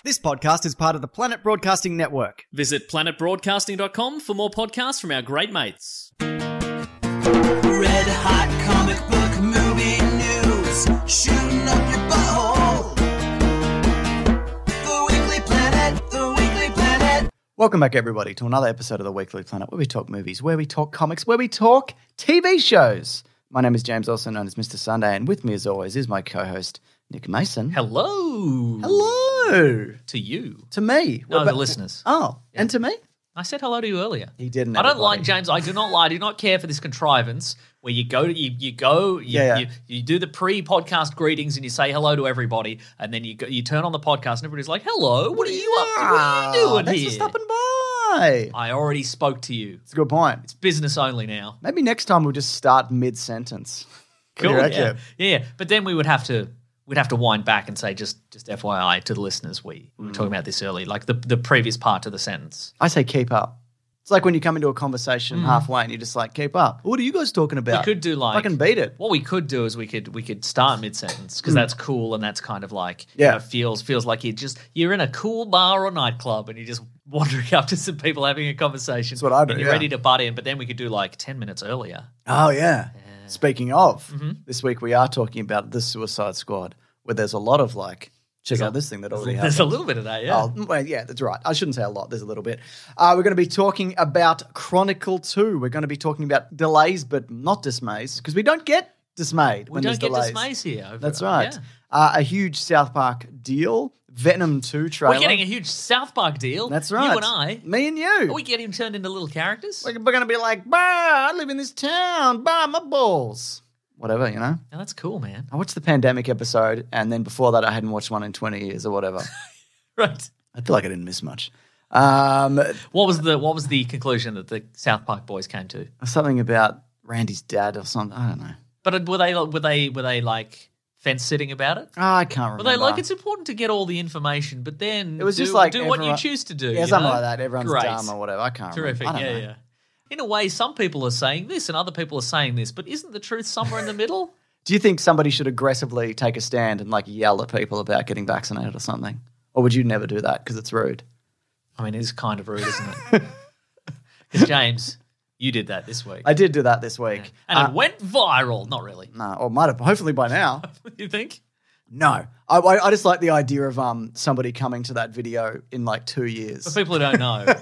This podcast is part of the Planet Broadcasting Network. Visit planetbroadcasting.com for more podcasts from our great mates. Red hot comic book movie news, shooting up your butthole. The Weekly Planet. Welcome back, everybody, to another episode of the Weekly Planet, where we talk movies, where we talk comics, where we talk TV shows. My name is James, also known as Mr. Sunday, and with me, as always, is my co-host, Nick Mason. Hello. Hello. To you. To me. No, the listeners. Oh, yeah. And to me? I said hello to you earlier. He didn't. I don't like, James, I do not lie. I do not care for this contrivance where you do the pre-podcast greetings and you say hello to everybody, and then you turn on the podcast and everybody's like, hello, what are you up to? What are you doing Thanks here? for stopping by. I already spoke to you. It's a good point. It's business only now. Maybe next time we'll just start mid-sentence. Cool, yeah. But then we'd have to wind back and say, just FYI to the listeners, we were talking about this early, like the previous part of the sentence. I say keep up. It's like when you come into a conversation halfway and you're just like, keep up. What are you guys talking about? We could do like... Fucking beat it. What we could do is we could start mid-sentence because that's cool and that's kind of like, feels like you're in a cool bar or nightclub and you're just wandering up to some people having a conversation. That's what I do, and you're ready to butt in, but then we could do like 10 minutes earlier. Oh, yeah. Speaking of, this week we are talking about the Suicide Squad, where there's a lot of like, check out this thing that already happened. There's a little bit of that, yeah. Oh, well, yeah, that's right. I shouldn't say a lot. There's a little bit. We're going to be talking about Chronicle 2. We're going to be talking about delays, but not dismays, because we don't get dismayed when there's delays. We don't get dismays here. That's right. Yeah. A huge South Park deal. Venom 2 trailer. We're getting a huge South Park deal. That's right. You and I. Me and you. Are we getting turned into little characters? We're going to be like, bah, I live in this town. Bah, my balls. Whatever, you know? Oh, that's cool, man. I watched the pandemic episode, and then before that I hadn't watched one in 20 years or whatever. Right. I feel like I didn't miss much. What was the conclusion that the South Park boys came to? Something about Randy's dad or something. I don't know. But were they like fence sitting about it? Oh, I can't remember. Were they like, it's important to get all the information, but then it was just like do what you choose to do. Yeah, something like that. Everyone's dumb or whatever. I can't Terrific. remember. Terrific. Yeah. In a way, some people are saying this and other people are saying this, but isn't the truth somewhere in the middle? Do you think somebody should aggressively take a stand and like yell at people about getting vaccinated or something? Or would you never do that because it's rude? I mean, it is kind of rude, isn't it? Because James, you did that this week. I did do that this week. Yeah. And it went viral. Not really. No, or might have, hopefully by now. You think? No. I just like the idea of somebody coming to that video in like 2 years. For people who don't know,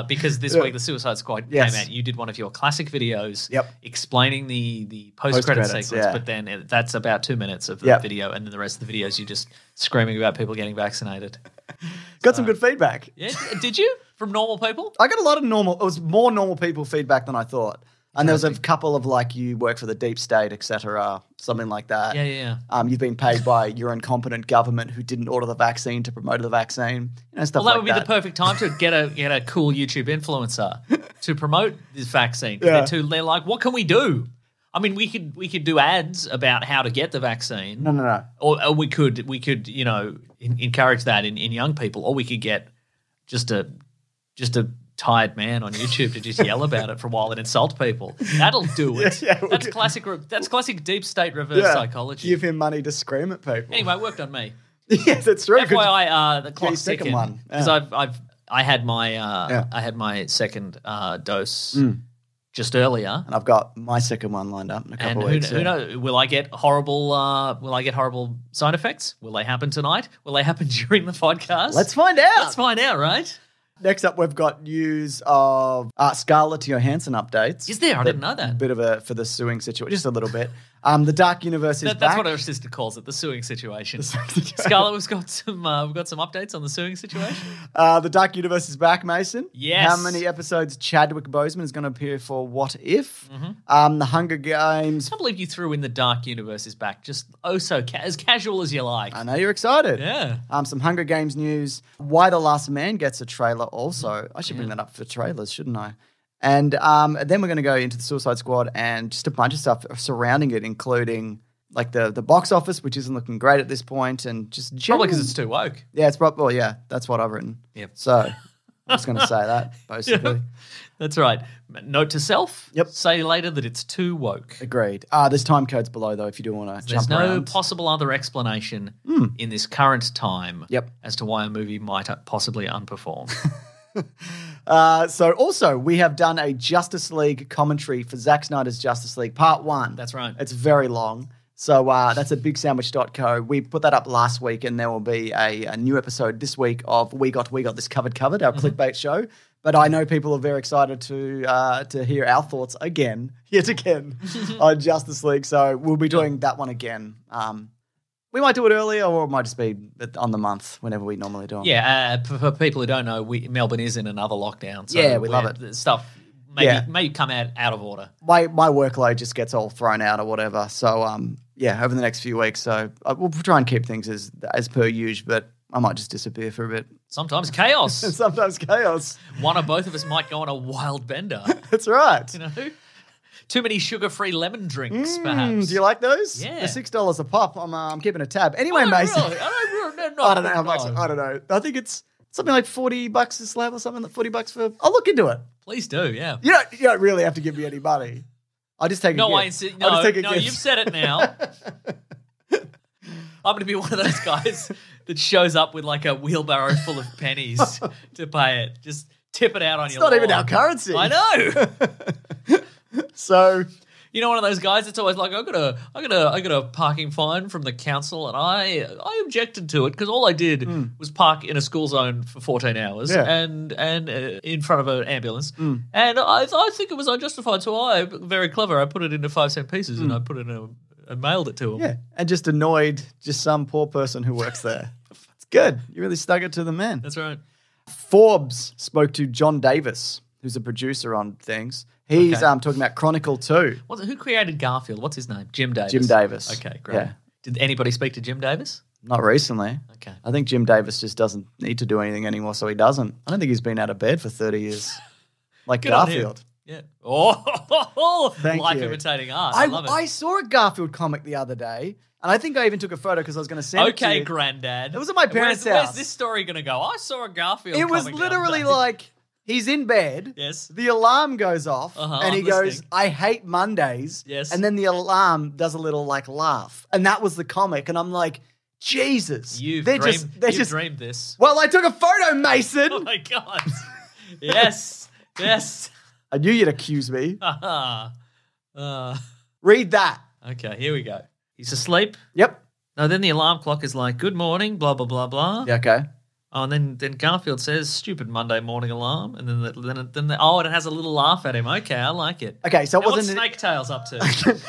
because this week the Suicide Squad came out, you did one of your classic videos explaining the post-credit sequence, but then that's about 2 minutes of the video, and then the rest of the videos you're just screaming about people getting vaccinated. Got some good feedback. Yeah, did you? From normal people? I got a lot of it was more normal people feedback than I thought. And there was a couple of like, you work for the deep state, etc., something like that. Yeah. You've been paid by your incompetent government who didn't order the vaccine to promote the vaccine. Stuff that like would be the perfect time to get a cool YouTube influencer to promote this vaccine. They're like, what can we do? I mean, we could do ads about how to get the vaccine. No. Or we could encourage that in young people, or we could get just a tired man on YouTube to just yell about it for a while and insult people. That'll do it. That's classic deep state reverse psychology. Give him money to scream at people. Anyway, it worked on me. Yes, that's true. FYI, the clock's ticking one because I had my second dose just earlier, and I've got my second one lined up in a couple of weeks. Who knows? Will I get horrible side effects? Will they happen tonight? Will they happen during the podcast? Let's find out. Let's find out, right? Next up, we've got news of Scarlett Johansson updates. Is there? I didn't know that. Bit of for the suing situation, just a little bit. The Dark Universe is back. That's what her sister calls it, the suing situation. Scarlett, we've got some updates on the suing situation. The Dark Universe is back, Mason. Yes. How many episodes Chadwick Boseman is going to appear for What If? The Hunger Games. I can't believe you threw in the Dark Universe is back, just as casual as you like. I know you're excited. Yeah. Some Hunger Games news. Why the Last Man gets a trailer also. I should bring that up for trailers, shouldn't I? And then we're going to go into the Suicide Squad and just a bunch of stuff surrounding it, including like the box office, which isn't looking great at this point, and just probably because it's too woke. Yeah, it's probably that's what I've written. Yep. So I was going to say that, basically. That's right. Note to self. Yep. Say later that it's too woke. Agreed. There's time codes below, though, if you do want to There's jump no around. possible other explanation in this current time as to why a movie might possibly unperform. So also, we have done a Justice League commentary for Zack Snyder's Justice League Part 1. That's right. It's very long. So that's at bigsandwich.co. We put that up last week, and there will be a new episode this week of We Got This Covered, our clickbait show. But I know people are very excited to hear our thoughts yet again, on Justice League. So we'll be doing that one again. We might do it earlier, or it might just be on the month whenever we normally do it. Yeah, for people who don't know, Melbourne is in another lockdown. So Yeah, we love it. Stuff maybe come out of order. My workload just gets all thrown out or whatever. So over the next few weeks. So we'll try and keep things as per usual, but I might just disappear for a bit. Sometimes chaos. Sometimes chaos. One or both of us might go on a wild bender. That's right. You know? Too many sugar-free lemon drinks, perhaps. Do you like those? Yeah. They're $6 a pop. I'm keeping a tab. Anyway, Mason. Really? I don't know how much. I don't know. I think it's something like $40 a slab or something. Like $40 for. I'll look into it. Please do, yeah. You don't really have to give me any money. I'll just take a gift. I insist. I'll just take a gift. You've said it now. I'm going to be one of those guys that shows up with like a wheelbarrow full of pennies to pay it. Just tip it out on your It's not even lawn. our currency. I know. So, you know, one of those guys that's always like, I got a parking fine from the council, and I objected to it because all I did was park in a school zone for 14 hours and in front of an ambulance, and I think it was unjustified. So I, very clever, I put it into 5-cent pieces and I put it in and mailed it to him. yeah, and just annoyed some poor person who works there. It's good. You really stuck it to the man. That's right. Forbes spoke to John Davis, who's a producer on things. He's talking about Chronicle 2. Who created Garfield? What's his name? Jim Davis. Jim Davis. Okay, great. Yeah. Did anybody speak to Jim Davis? Not recently. Okay. I think Jim Davis just doesn't need to do anything anymore, so he doesn't. I don't think he's been out of bed for 30 years. Like Good on him. Garfield. Yeah. Oh, Thank life you. imitating art. I love it. I saw a Garfield comic the other day, and I think I even took a photo because I was going to send it to you. Okay, Granddad. It was at my parents' Where's house. this story going to go? I saw a Garfield It was comic the other literally day. like he's in bed. Yes. The alarm goes off, and he I'm goes, listening. "I hate Mondays." Yes. And then the alarm does a little like laugh, and that was the comic. And I'm like, Jesus, You've they're dreamed dreamed this. Well, I took a photo, Mason. Oh my God. Yes. Yes. I knew you'd accuse me. Okay, Read that. here we go. He's asleep. Yep. No, then the alarm clock is like, good morning, blah, blah, blah, blah. Yeah. Okay. Oh, and then Garfield says, stupid Monday morning alarm. And then it has a little laugh at him. Okay, I like it. Okay. So it Now, what's wasn't. Snake Tails up to?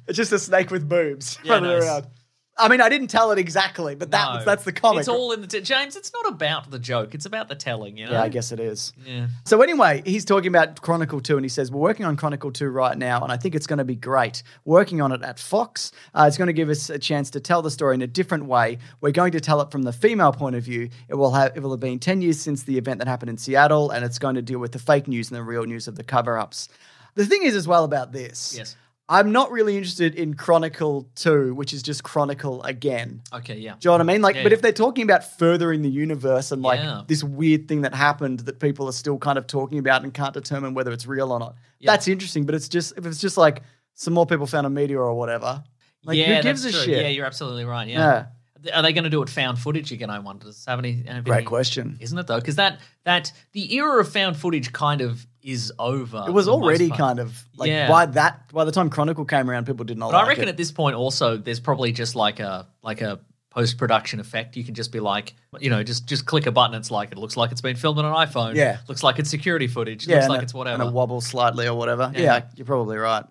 It's just a snake with boobs Yeah, running nice. around. I mean, I didn't tell it exactly, but No. that's the comic. It's all in the... James, it's not about the joke. It's about the telling, you know? Yeah, I guess it is. Yeah. So anyway, he's talking about Chronicle 2, and he says, we're working on Chronicle 2 right now, and I think it's going to be great. Working on it at Fox. It's going to give us a chance to tell the story in a different way. We're going to tell it from the female point of view. It will have been 10 years since the event that happened in Seattle, and it's going to deal with the fake news and the real news of the cover-ups. The thing is as well about this. Yes. I'm not really interested in Chronicle 2, which is just Chronicle again. Okay, yeah. Do you know what I mean? Like, Yeah, but yeah. if they're talking about furthering the universe and like Yeah. this weird thing that happened that people are still kind of talking about and can't determine whether it's real or not, that's interesting. But if it's just like some more people found a meteor or whatever, like who gives a that's true. shit? Yeah, you're absolutely right. Yeah. Are they going to do it found footage again? I wonder. Does it have any Great question. Isn't it though? Because that the era of found footage kind of is over. It was for the most already part. kind of like Yeah. by the time Chronicle came around, people did not But like I reckon it. at this point also there's probably just like a post-production effect. You can just be like, you know, just click a button. It's like it looks like it's been filmed on an iPhone. Yeah. Looks like it's security footage. Yeah, Looks and like it- it's whatever. and it wobbles slightly or whatever. Yeah. Yeah, you're probably right.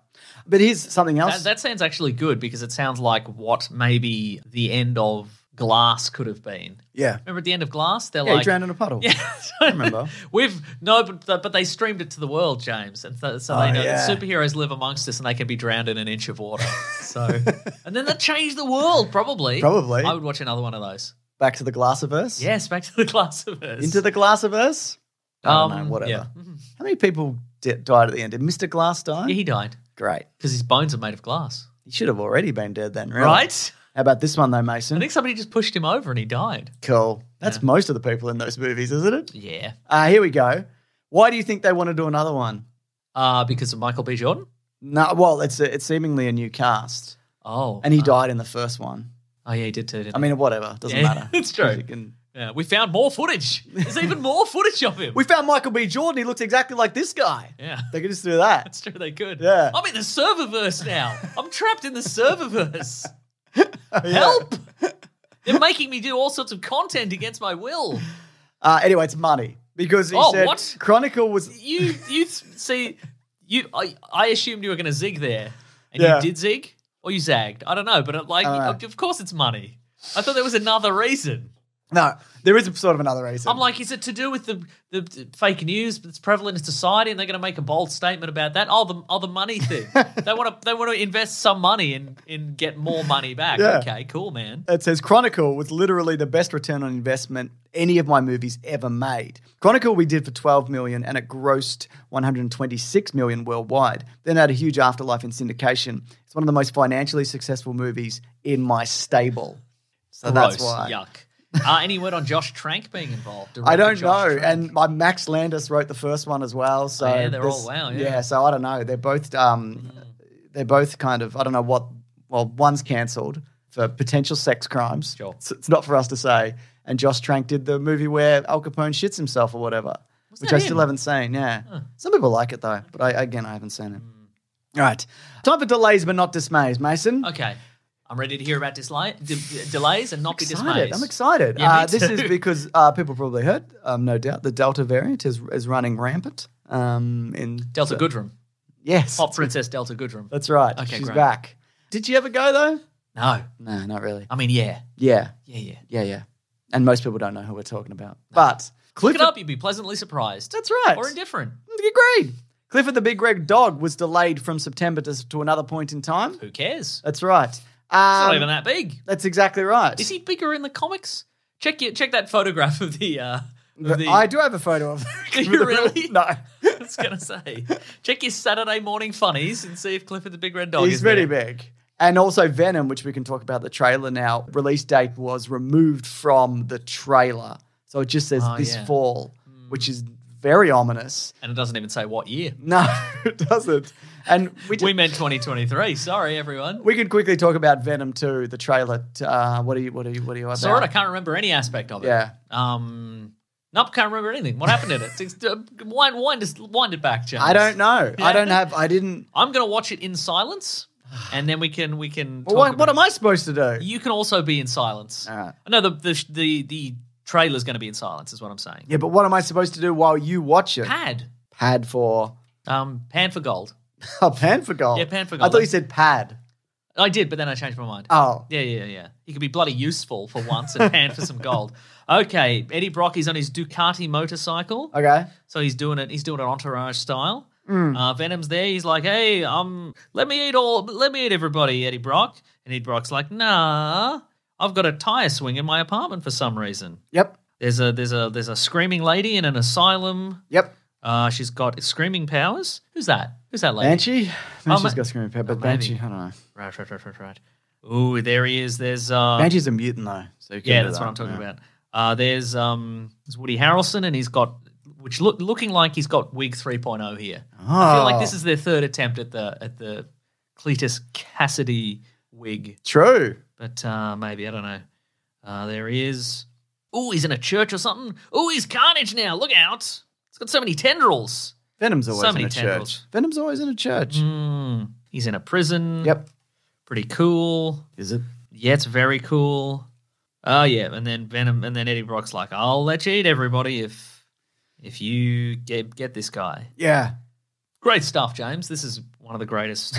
But here's something else. That sounds actually good because it sounds like what maybe the end of Glass could have been. yeah. Remember at the end of Glass, they're Yeah, like he drowned in a puddle. Yeah, I remember. but they streamed it to the world, James, and so they know yeah. that superheroes live amongst us and they can be drowned in an inch of water. So, and then that changed the world, probably. Probably. I would watch another one of those. Back to the Glassiverse? Yes, back to the Glassiverse. Into the Glassiverse? I don't know, whatever. Yeah. How many people died at the end? Did Mr. Glass die? Yeah, he died Great. because his bones are made of glass. He should have already been dead then, really. Right? How about this one, though, I Mason? think somebody just pushed him over and he died. Cool. That's most of the people in those movies, isn't it? Yeah. Here we go. Why do you think they want to do another one? Because of Michael B. Jordan? No, well, it's seemingly a new cast. Oh. And he died in the first one. Oh, yeah, he did too, didn't I mean, whatever. Doesn't matter. It's true. You can- Yeah, we found more footage. There's even more footage of him. We found Michael B. Jordan. He looks exactly like this guy. Yeah. They could just do that. That's true, they could. Yeah. I'm in the serververse now. I'm trapped in the serververse. Help! They're making me do all sorts of content against my will. Anyway, it's money. Because he said what? Chronicle was... You see, I assumed you were going to zig there. And Yeah. you did zig? Or you zagged? I don't know, but of course it's money. I thought there was another reason. No, there is sort of another reason. I'm like, is it to do with the fake news that's prevalent in society, and they're going to make a bold statement about that? The money thing. they want to invest some money and get more money back. Yeah. Okay, cool, man. It says Chronicle was literally the best return on investment any of my movies ever made. Chronicle we did for $12 million and it grossed $126 million worldwide. Then had a huge afterlife in syndication. It's one of the most financially successful movies in my stable. So Gross, that's why. yuck. Any word on Josh Trank being involved? I don't Director know. Josh Trank? And Max Landis wrote the first one as well. So Oh, yeah, they're all, this- wow, yeah. So I don't know. They're both kind of, I don't know what, well, one's cancelled for potential sex crimes. Sure. It's not for us to say. And Josh Trank did the movie where Al Capone shits himself or whatever, which that I still him? haven't seen. Yeah. Some people like it though, but I haven't seen it. All right. Time for delays but not dismays, Mason. Okay. I'm ready to hear about delays and not be dismayed. I'm excited. Yeah, me this too. is because people probably heard, no doubt, the Delta variant is running rampant. In Delta Goodrum. Yes. Pop Princess Delta Goodrum. That's right. Okay, She's great. back. Did you ever go though? No. No, not really. I mean, yeah. Yeah. Yeah. And most people don't know who we're talking about. But Look Clifford, it up, you'd be pleasantly surprised. That's right. Or indifferent. Agreed. Clifford the Big Red Dog was delayed from September to another point in time. Who cares? That's right. It's not even that big. That's exactly right. Is he bigger in the comics? Check that photograph of the I do have a photo of Do you really? No. I was going to say. Check your Saturday morning funnies and see if Clifford the Big Red Dog He's is very there. big. And also Venom, which we can talk about the trailer now, release date was removed from the trailer. So it just says this yeah. fall, which is very ominous. And it doesn't even say what year. No, it doesn't. And We meant 2023. Sorry, everyone. we can quickly talk about Venom 2, the trailer. What are you about? Saw it. I can't remember any aspect of it. Yeah. Nope, can't remember anything. What happened in it? Wind it back, James. I don't know. Yeah. I didn't. I'm going to watch it in silence, and then we can. Well, what am I supposed to do? You can also be in silence. All right. No, the trailer's going to be in silence, is what I'm saying. Yeah, but what am I supposed to do while you watch it? Pad. Pad for. Pan for gold. Oh, pan for gold. Yeah, pan for I gold. thought you said pad. I did, but then I changed my mind. Oh. Yeah. He could be bloody useful for once and pan for some gold. Okay, Eddie Brock is on his Ducati motorcycle. Okay. So he's doing it entourage style. Venom's there. He's like, hey, let me eat everybody, Eddie Brock. And Eddie Brock's like, nah, I've got a tire swing in my apartment for some reason. Yep. There's a screaming lady in an asylum. Yep. She's got screaming powers. Who's that lady? Banshee? Banshee's ma- got screaming power, but maybe. Banshee, I don't know. Right. Ooh, there he is. There's Banshee's a mutant though. So you can yeah, do that's that. what I'm talking Yeah. about. There's Woody Harrelson, and he's got looking like he's got wig 3.0 here. I feel like this is their third attempt at the Cletus Cassidy wig, True. but maybe I don't know. There he is. Ooh, he's in a church or something. Ooh, he's Carnage now. Look out! It's got so many tendrils. Venom's always So in many a tendrils. church. Venom's always in a church. He's in a prison. Yep. Pretty cool. Is it? Yeah, it's very cool. Oh yeah, and then Venom, and then Eddie Brock's like, "I'll let you eat everybody if you get this guy." Yeah. Great stuff, James. This is one of the greatest,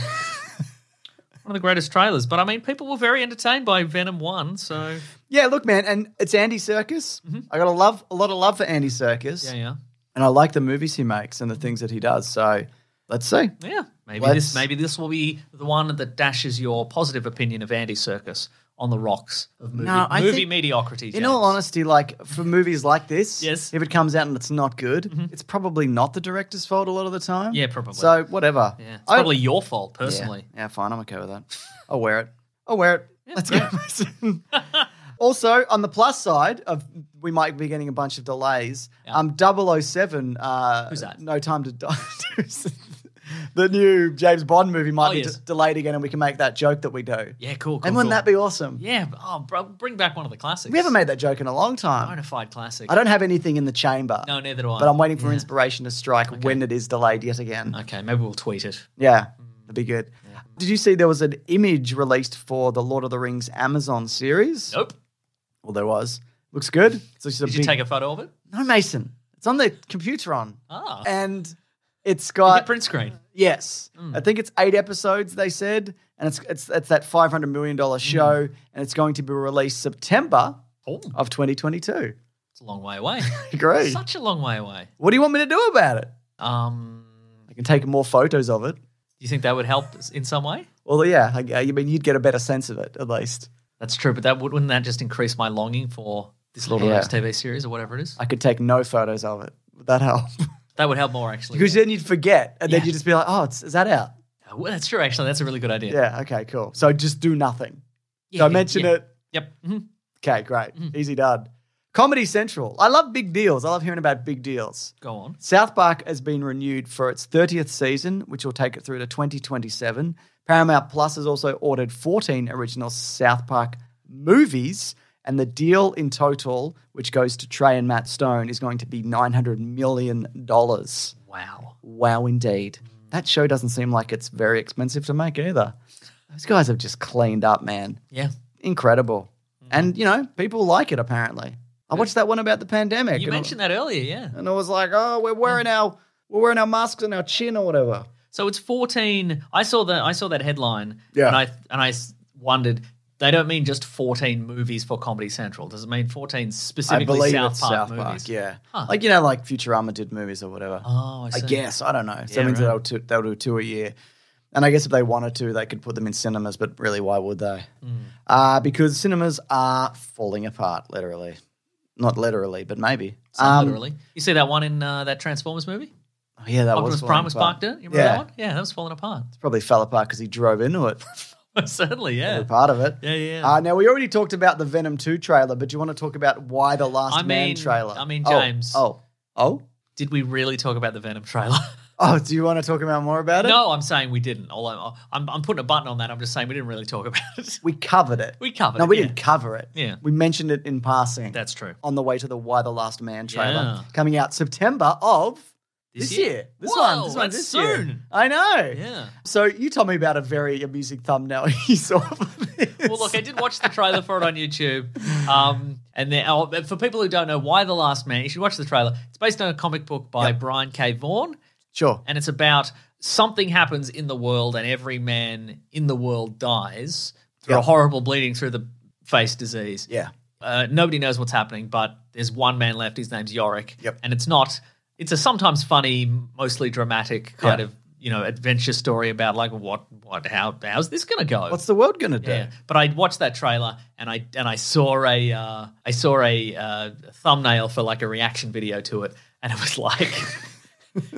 one of the greatest trailers. But I mean, people were very entertained by Venom 1, so Yeah, look, man, and it's Andy Serkis. I got a lot of love for Andy Serkis. yeah. And I like the movies he makes and the things that he does. So let's see. Yeah, maybe Let's- this will be the one that dashes your positive opinion of Andy Serkis on the rocks of movie, No, I movie think- mediocrity. In James. all honesty, like for movies like this, Yes. if it comes out and it's not good, it's probably not the director's fault a lot of the time. Yeah, probably. So whatever. Yeah, it's probably your fault personally. Yeah, fine. I'm okay with that. I'll wear it. Let's go, Mason. Also, on the plus side of we might be getting a bunch of delays. 007. Who's that? No Time to Die. The new James Bond movie might be delayed again, and we can make that joke that we do. Yeah, cool. And wouldn't that be awesome? Yeah. Oh, bro, bring back one of the classics. We haven't made that joke in a long time. Bonafide classic. I don't have anything in the chamber. No, neither do I. But I'm waiting for inspiration to strike when it is delayed yet again. Okay, maybe we'll tweet it. Yeah, that'd be good. Yeah. Did you see there was an image released for the Lord of the Rings Amazon series? Nope. Well, there was. Looks good. So Did you take a photo of it? No, Mason. It's on the computer on. Ah. And it's got print screen. Yes. I think it's 8 episodes, they said. And it's that $500 million show. And it's going to be released September of 2022. It's a long way away. Great. Such a long way away. What do you want me to do about it? I can take more photos of it. Do you think that would help in some way? Well, yeah. I mean, you'd get a better sense of it, at least. That's true, but wouldn't that just increase my longing for this Lord of the Rings TV series or whatever it is? I could take no photos of it. Would that help? That would help more, actually. Because then you'd forget, and then you'd just be like, oh, is that out? Well, that's true, actually. That's a really good idea. Yeah, okay, cool. So just do nothing. Yeah, so I mention it. Yep. Okay, great. Easy done. Comedy Central. I love big deals. I love hearing about big deals. Go on. South Park has been renewed for its 30th season, which will take it through to 2027. Paramount Plus has also ordered 14 original South Park movies, and the deal in total, which goes to Trey and Matt Stone, is going to be $900 million. Wow. Wow, indeed. That show doesn't seem like it's very expensive to make either. Those guys have just cleaned up, man. Yeah. Incredible. And, people like it, apparently. I watched that one about the pandemic. You mentioned that earlier, yeah. And I was like, oh, we're wearing our masks on our chin or whatever. So it's 14. I saw that headline, Yeah. and I wondered, they don't mean just 14 movies for Comedy Central. Does it mean 14 specifically South Park movies? Yeah. Huh. Like Futurama did movies or whatever. Oh, I see. I guess. I don't know. So that means right. they'll do 2 a year. And I guess if they wanted to, they could put them in cinemas, but really, why would they? Because cinemas are falling apart, literally. Not literally, but maybe. Literally. You see that one in that Transformers movie? Oh, yeah, that Optimus was Prime was parked in it? You remember that one? Yeah, that was falling apart. It probably fell apart because he drove into it. Certainly, yeah. Probably part of it. Yeah. Now, we already talked about the Venom 2 trailer, but do you want to talk about why the Last Man trailer? James. Oh? Did we really talk about the Venom trailer? Oh, do you want to talk about more about it? No, I'm saying we didn't. I'm putting a button on that. I'm just saying we didn't really talk about it. We covered it. No, we didn't cover it. Yeah. We mentioned it in passing. That's true. On the way to the Why the Last Man trailer. Yeah. Coming out September of this year. This one this soon. year. I know. Yeah. So you told me about a very amusing thumbnel you saw for this. Well, look, I did watch the trailer for it on YouTube. And then, for people who don't know Why the Last Man, you should watch the trailer. It's based on a comic book by Brian K. Vaughan. Sure. And it's about something happens in the world and every man in the world dies through a horrible bleeding through the face disease. Yeah. Nobody knows what's happening, but there's one man left. His name's Yorick. Yep. And it's a sometimes funny, mostly dramatic kind of, adventure story about like how's this going to go? What's the world going to do? Yeah. But I watched that trailer and I saw a thumbnail for like a reaction video to it, and it was like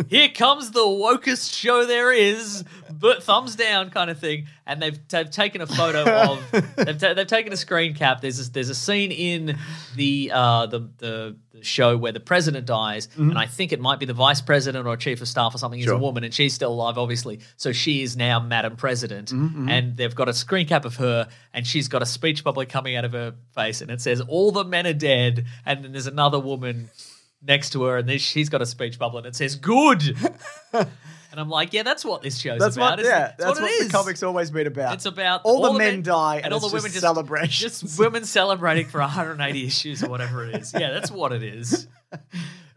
here comes the wokest show there is, but thumbs down kind of thing. And they've taken a photo of they've taken a screen cap. There's a scene in the show where the president dies, and I think it might be the vice president or chief of staff or something is a woman, and she's still alive, obviously. So she is now Madam President, and they've got a screen cap of her, and she's got a speech bubble coming out of her face, and it says all the men are dead, and then there's another woman next to her, and she's got a speech bubble, and it says "good." And I'm like, yeah, that's what this show's about. That's what the comic's always been about. It's about all the men die, and all the women just women celebrating for 180 issues or whatever it is. Yeah, that's what it is.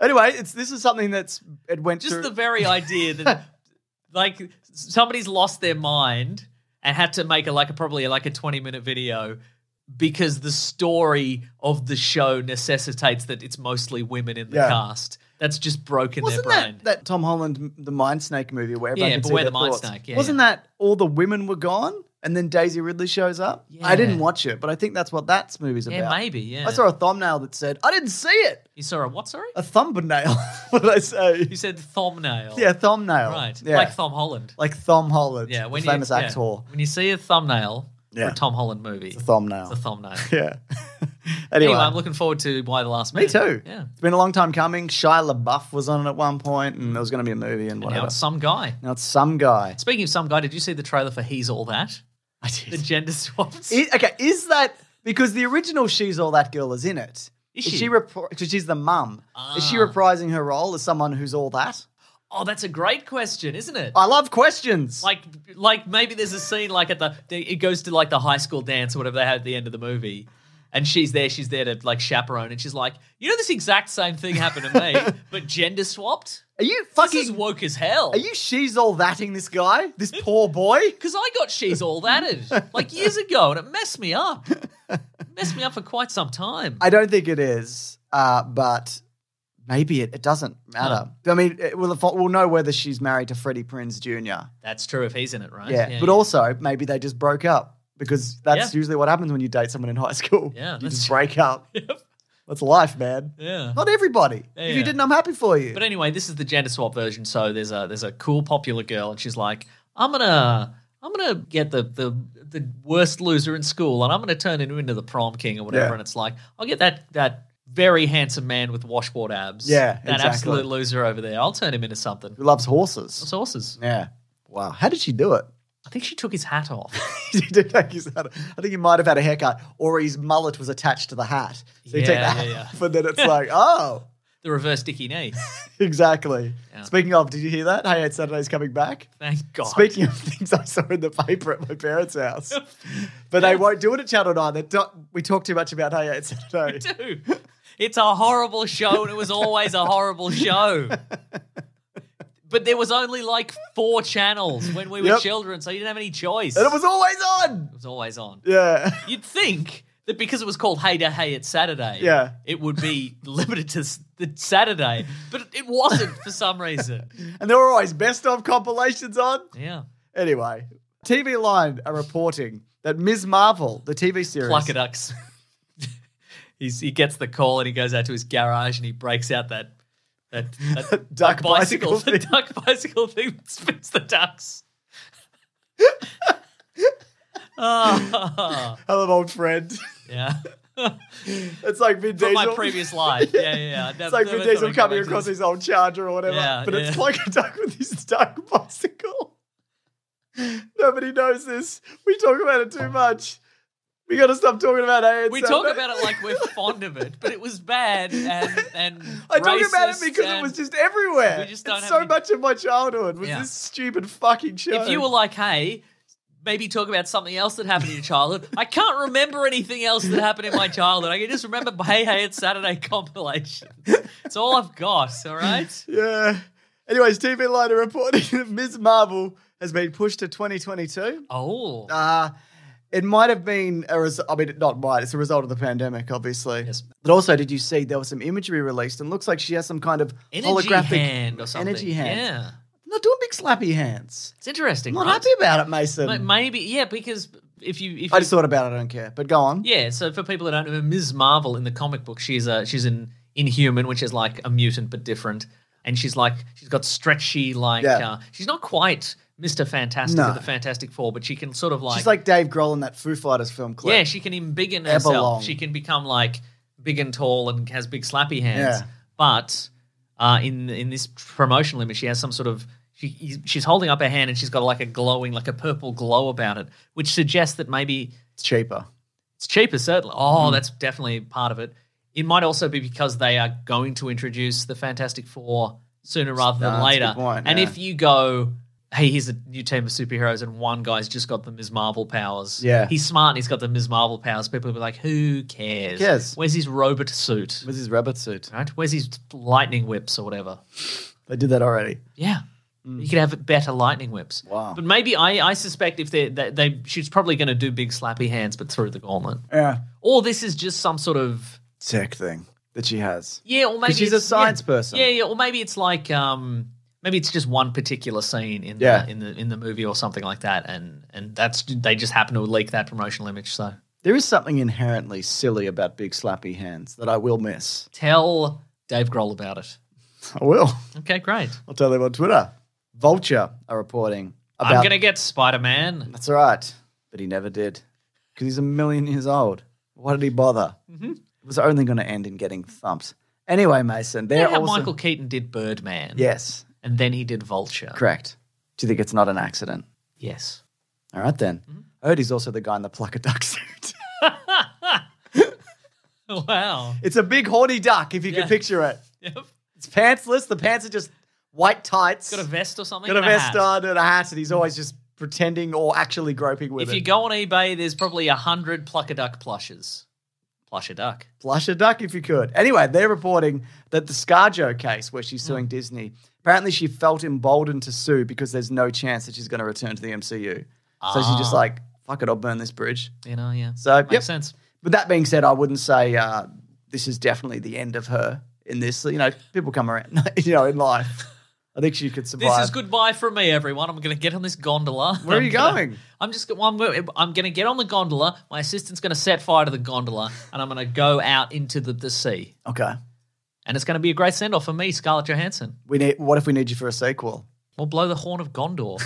Anyway, this is something it went just through. The very idea that like somebody's lost their mind and had to make probably a 20-minute video because the story of the show necessitates that it's mostly women in the cast. That's just broken their brain. Wasn't that Tom Holland, the Mind Snake movie where everyone could see Beware their the Mind thoughts? Snake, Wasn't that all the women were gone and then Daisy Ridley shows up? Yeah. I didn't watch it, but I think that's what that movie's about. Yeah, maybe, yeah. I saw a thumbnail that said, I didn't see it. You saw a what, sorry? A thumbnail. What did I say? You said thumbnail. Yeah, thumbnail. Right. Yeah. Like Tom Holland. Like Tom Holland, Yeah, the famous actor. When you see a thumbnail for a Tom Holland movie. It's a thumbnail. It's a thumbnail. Yeah. Anyway, I'm looking forward to Why the Last Man. Me too. Yeah. It's been a long time coming. Shia LaBeouf was on it at one point, and there was going to be a movie and whatever. Now it's some guy. Now it's some guy. Speaking of some guy, did you see the trailer for He's All That? I did. The gender swaps. Is that because the original She's All That girl is in it? Is she? Because she's the mum. Is she reprising her role as someone who's all that? Oh, that's a great question, isn't it? I love questions. Like maybe there's a scene like it goes to like the high school dance or whatever they had at the end of the movie. And she's there to like chaperone, and she's like, this exact same thing happened to me, but gender swapped. Are you This is woke as hell. Are you She's All Thatting this guy? This poor boy? Because I got She's All Thatted like years ago, and it messed me up. Messed me up for quite some time. I don't think it is, but maybe it doesn't matter. I mean, we'll know whether she's married to Freddie Prinze Jr. That's true if he's in it, right? Yeah, but also maybe they just broke up. Because that's usually what happens when you date someone in high school. Yeah, you just break up. Yep. That's life, man. Yeah. Not everybody. Yeah, if you didn't, I'm happy for you. But anyway, this is the gender swap version. So there's a cool popular girl, and she's like, I'm gonna get the worst loser in school, and I'm gonna turn him into the prom king or whatever. Yeah. And it's like, I'll get that very handsome man with washboard abs. Yeah, that exactly. absolute loser over there. I'll turn him into something. Who loves horses? It's horses. Yeah. Wow. How did she do it? I think she took his hat off. He did take his hat off. I think he might have had a haircut, or his mullet was attached to the hat. So you take the hat off, and then it's like, oh. The reverse Dickie knee. Exactly. Yeah. Speaking of, did you hear that? Hey, Eight Saturday's coming back. Thank God. Speaking of things I saw in the paper at my parents' house. But they won't do it at Channel 9. We talk too much about Hey, Eight Saturday. We do. It's a horrible show, and it was always a horrible show. But there was only like 4 channels when we were children, so you didn't have any choice. And it was always on. It was always on. Yeah. You'd think that because it was called Hey It's Saturday, it would be limited to the Saturday, but it wasn't for some reason. And there were always best of compilations on. Yeah. Anyway, TV Line are reporting that Ms. Marvel, the TV series. Pluckaducks. He gets the call and he goes out to his garage and he breaks out that duck bicycle the thing. duck bicycle thing that spins the ducks. Oh. Hello, old friend. Yeah. It's like Vin From Diesel. my previous life. Yeah. It's like Vin Diesel coming across his old Charger or whatever. Yeah, but it's like a duck with his duck bicycle. Nobody knows this. We talk about it too much. We got to stop talking about it. We talk about it like we're fond of it, but it was bad and I talk about it racist because it was just everywhere. We just don't it's have so any- much of my childhood was this stupid fucking show. If you were like, hey, maybe talk about something else that happened in your childhood. I can't remember anything else that happened in my childhood. I can just remember Hey, It's Saturday compilation. It's all I've got, all right? Yeah. Anyways, TV Line are reporting that Ms. Marvel has been pushed to 2022. Oh. It might have been not might. It's a result of the pandemic, obviously. Yes. But also, did you see there was some imagery released and looks like she has some kind of holographic hand or something. energy hand. Yeah. Not doing big slappy hands. It's interesting, I'm not right? happy about it, Mason. Maybe, yeah, because if you I just thought about it. I don't care. But go on. Yeah, so for people that don't know, Ms. Marvel in the comic book, she's an Inhuman, which is like a mutant but different. And she's got stretchy, she's not quite Mr. Fantastic of the Fantastic Four, but she can sort of she's like Dave Grohl in that Foo Fighters film clip. Yeah, she can embiggen herself. She can become like big and tall and has big slappy hands. Yeah. But in this promotional image, she has some sort of she's holding up her hand and she's got like a glowing, like a purple glow about it, which suggests that maybe it's cheaper. It's cheaper, certainly. Oh, that's definitely part of it. It might also be because they are going to introduce the Fantastic Four sooner rather than later. That's a good point, and yeah. if you go, hey, here's a new team of superheroes and one guy's just got the Ms. Marvel powers. Yeah. He's smart and he's got the Ms. Marvel powers. People will be like, who cares? Who cares? Where's his robot suit? With his rabbit suit. Right? Where's his lightning whips or whatever? They did that already. Yeah. You could have better lightning whips. Wow. But maybe I suspect if she's probably going to do big slappy hands but through the gauntlet. Yeah. Or this is just some sort of tech thing that she has. Yeah, or maybe she's a science person. Yeah, or maybe it's like maybe it's just one particular scene in the movie or something like that, and that's they just happen to leak that promotional image. So there is something inherently silly about big slappy hands that I will miss. Tell Dave Grohl about it. I will. Okay, great. I'll tell them on Twitter. Vulture are reporting about... I'm going to get Spider-Man. That's right, but he never did. because he's 1,000,000 years old. Why did he bother? Mm-hmm. It was only going to end in getting thumped. Anyway, Mason, You know they're how also... Michael Keaton did Birdman? Yes, And then he did Vulture? correct. Do you think it's not an accident? Yes. All right, then. Mm-hmm. I heard he's also the guy in the plucker duck suit. Wow. It's a big horny duck, if you Yeah. can picture it. Yep. It's pantsless. The pants are just white tights. Got a vest or something? Got a and vest hat. on and a hat, and he's always just pretending or actually groping with If it. you go on eBay, there's probably 100 Plucker Duck plushes. Plush a duck. Flush a duck if you could. Anyway, they're reporting that the ScarJo case where she's suing Disney, apparently she felt emboldened to sue because there's no chance that she's going to return to the MCU. So she's just like, fuck it, I'll burn this bridge. You know, yeah. So, Makes sense. But that being said, I wouldn't say this is definitely the end of her in this. You know, people come around, in life. I think she could survive. This is goodbye from me, everyone. I'm going to get on this gondola. Where are you going? I'm going to get on the gondola. My assistant's going to set fire to the gondola, and I'm going to go out into the sea. Okay. And it's going to be a great send-off for me, Scarlett Johansson. What if we need you for a sequel? We'll blow the horn of Gondor.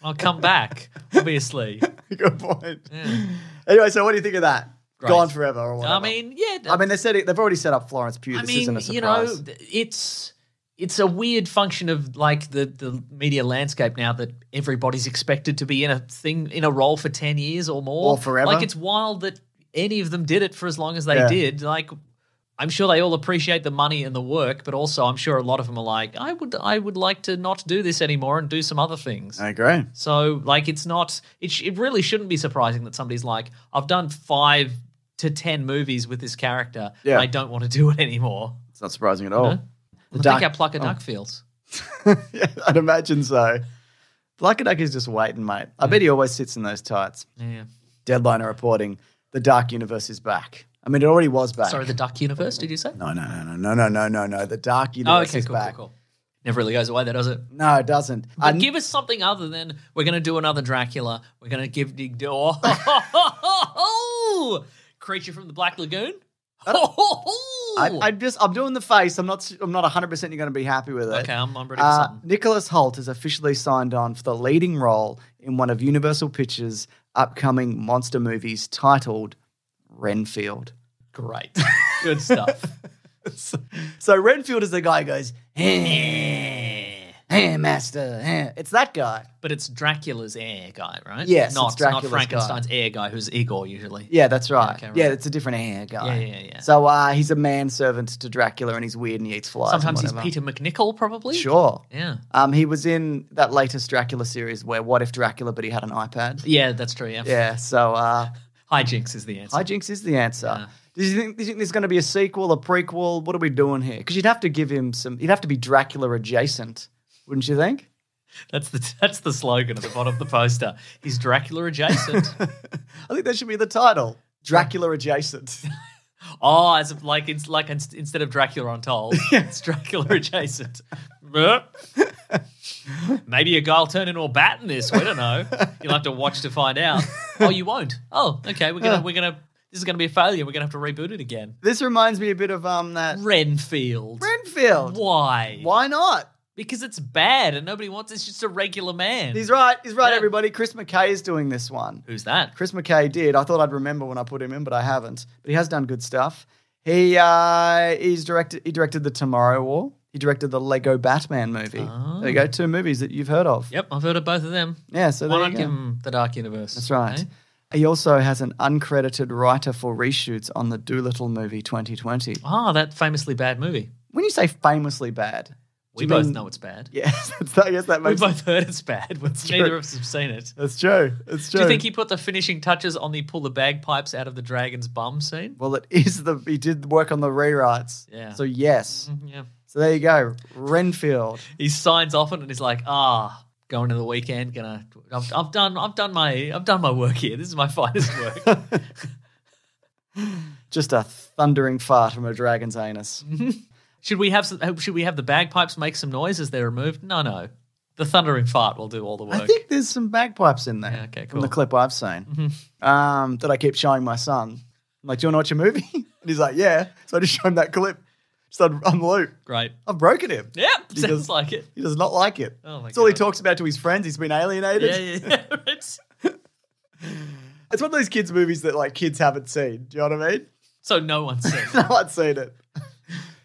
I'll come back, obviously. Good point. Yeah. Anyway, so what do you think of that? Great. Gone forever or whatever? I mean, yeah. they've already set up Florence Pugh. This isn't a surprise. It's a weird function of like the media landscape now that everybody's expected to be in a role for 10 years or more. Or forever. Like, it's wild that any of them did it for as long as they Yeah. did. Like, I'm sure they all appreciate the money and the work, but also I'm sure a lot of them are like, I would like to not do this anymore and do some other things. I agree. So, like, it really shouldn't be surprising that somebody's like, I've done 5 to 10 movies with this character. Yeah. And I don't want to do it anymore. It's not surprising at all. No? I think how Plucker Duck feels. Yeah, I'd imagine so. Plucker Duck is just waiting, mate. I bet he always sits in those tights. Yeah. Deadline are reporting the Dark Universe is back. I mean, it already was back. Sorry, the Duck Universe, did you say? No. The Dark Oh, Universe okay, is cool, back. cool. Never really goes away, though, does it? No, it doesn't. But give us something other than we're going to do another Dracula. We're going to give Creature from the Black Lagoon. I'm doing the face. I'm not 100% you're going to be happy with it. Okay, I'm ready for something. Nicholas Hoult has officially signed on for the leading role in one of Universal Pictures' upcoming monster movies titled Renfield. Great. Good stuff. So Renfield is the guy who goes, hey, master. It's that guy. But it's Dracula's heir guy, right? Yes, not, it's Dracula's not Frankenstein's heir guy, who's Igor usually. Yeah, that's right. Okay, right. Yeah, it's a different hair guy. Yeah. So he's a manservant to Dracula and he's weird and he eats flies. Sometimes and he's whatever. Peter McNichol, probably. Sure. Yeah. He was in that latest Dracula series where What If Dracula, but he had an iPad. Yeah, that's true. Yeah. Yeah, so Hijinks is the answer. hijinks is the answer. Yeah. Do you think there's going to be a sequel, a prequel? What are we doing here? Because you'd have to give him he'd have to be Dracula adjacent, wouldn't you think? That's the slogan at the bottom of the poster. He's Dracula adjacent. I think that should be the title. Dracula adjacent. Oh, instead of Dracula Untold, it's Dracula adjacent. Maybe a guy will turn into a bat in this. We don't know. You'll have to watch to find out. Oh, you won't. Oh, okay. This is gonna be a failure. We're gonna have to reboot it again. This reminds me a bit of that Renfield. Renfield. Why? Why not? Because it's bad and nobody wants. It's just a regular man. He's right. He's right, Yeah. everybody. Chris McKay is doing this one. Who's that? Chris McKay did. I thought I'd remember when I put him in, but I haven't. But he has done good stuff. He directed The Tomorrow War. He directed the Lego Batman movie. Oh. There you go. 2 movies that you've heard of. Yep, I've heard of both of them. Yeah, so Why there not you give go. him the Dark Universe? That's right. eh? He also has an uncredited writer for reshoots on the Doolittle movie 2020. Oh, that famously bad movie. When you say famously bad, We you both mean- know it's bad. yes, I guess that We makes both heard it's bad, but true. neither of us have seen it. That's true. It's true. Do you think he put the finishing touches on the pull the bagpipes out of the dragon's bum scene? Well, he did work on the rewrites. Yeah. So yes. Yeah. So there you go. Renfield. He signs off on it and he's like, going to the weekend, I've done my work here. This is my finest work. Just a thundering fart from a dragon's anus. Should we have the bagpipes make some noise as they're removed? No. The thundering fart will do all the work. I think there's some bagpipes in there. Yeah, okay, From the cool. clip I've seen. That I keep showing my son. I'm like, do you want to watch a movie? And he's like, yeah. So I just show him that clip. Just on the loop. Great. I've broken him. Yep, He sounds does- like it. He does not like it. Oh my That's all he God. talks about to his friends. He's been alienated. Yeah. Right. It's one of those kids' movies that like kids haven't seen. Do you know what I mean? So no one's seen it. No one's seen it.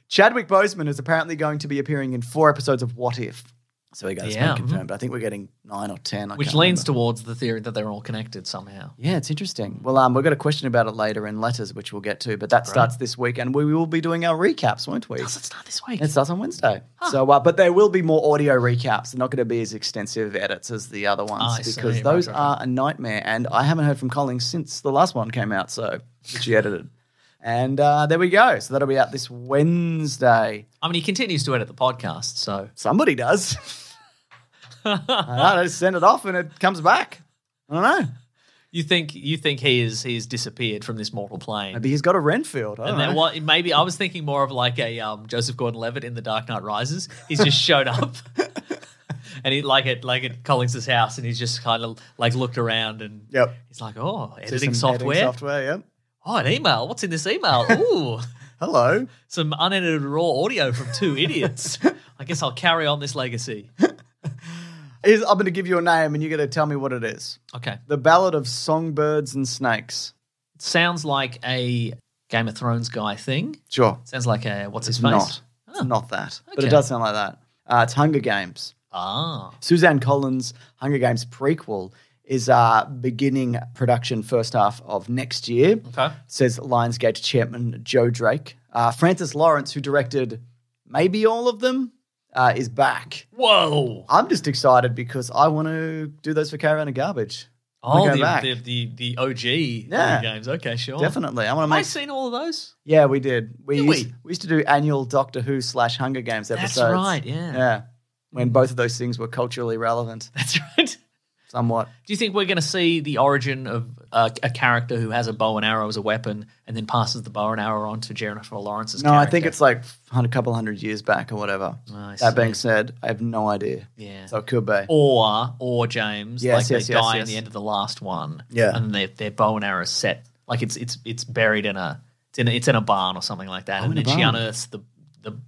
Chadwick Boseman is apparently going to be appearing in 4 episodes of What If. So we go, it's been confirmed. I think we're getting 9 or 10. Which leans towards the theory that they're all connected somehow. Yeah, it's interesting. Well, we've got a question about it later in letters, which we'll get to, but that starts this week, and we will be doing our recaps, won't we? Does it start this week? It starts on Wednesday. Huh. So, but there will be more audio recaps. They're not going to be as extensive edits as the other ones because those are a nightmare, and I haven't heard from Colin since the last one came out, which he edited. And there we go. So that'll be out this Wednesday. I mean, he continues to edit the podcast, so. Somebody does. I just send it off and it comes back. I don't know. You think he's disappeared from this mortal plane? Maybe he's got a Renfield. I don't know. Maybe I was thinking more of like a Joseph Gordon-Levitt in The Dark Knight Rises. He's just showed up, and he like at Collins' house, and he's just kind of like looked around, and he's like, "Oh, editing software, yep. Oh, an email. What's in this email? Ooh, hello, some unedited raw audio from 2 idiots. I guess I'll carry on this legacy." I'm going to give you a name and you're going to tell me what it is. Okay. The Ballad of Songbirds and Snakes. It sounds like a Game of Thrones guy thing. Sure. Sounds like what's his face? It's not that. Okay. But it does sound like that. It's Hunger Games. Suzanne Collins' Hunger Games prequel is beginning production first half of next year. Okay. Says Lionsgate chairman Joe Drake. Francis Lawrence, who directed maybe all of them, is back. Whoa. I'm just excited because I want to do those for Caravan of Garbage. Oh, the OG Hunger Games. Okay, sure. Definitely. Have I seen all of those? Yeah, we did. We used to do annual Doctor Who / Hunger Games episodes. That's right, yeah. Yeah. When both of those things were culturally relevant. That's right. Somewhat. Do you think we're going to see the origin of a character who has a bow and arrow as a weapon and then passes the bow and arrow on to Jennifer Lawrence's character? No, I think it's like a couple hundred years back or whatever. That being said, I have no idea. Yeah. So it could be. Or James, they die in the end of the last one. Yeah. And their bow and arrow is set, like it's buried in a barn or something like that. And then she unearths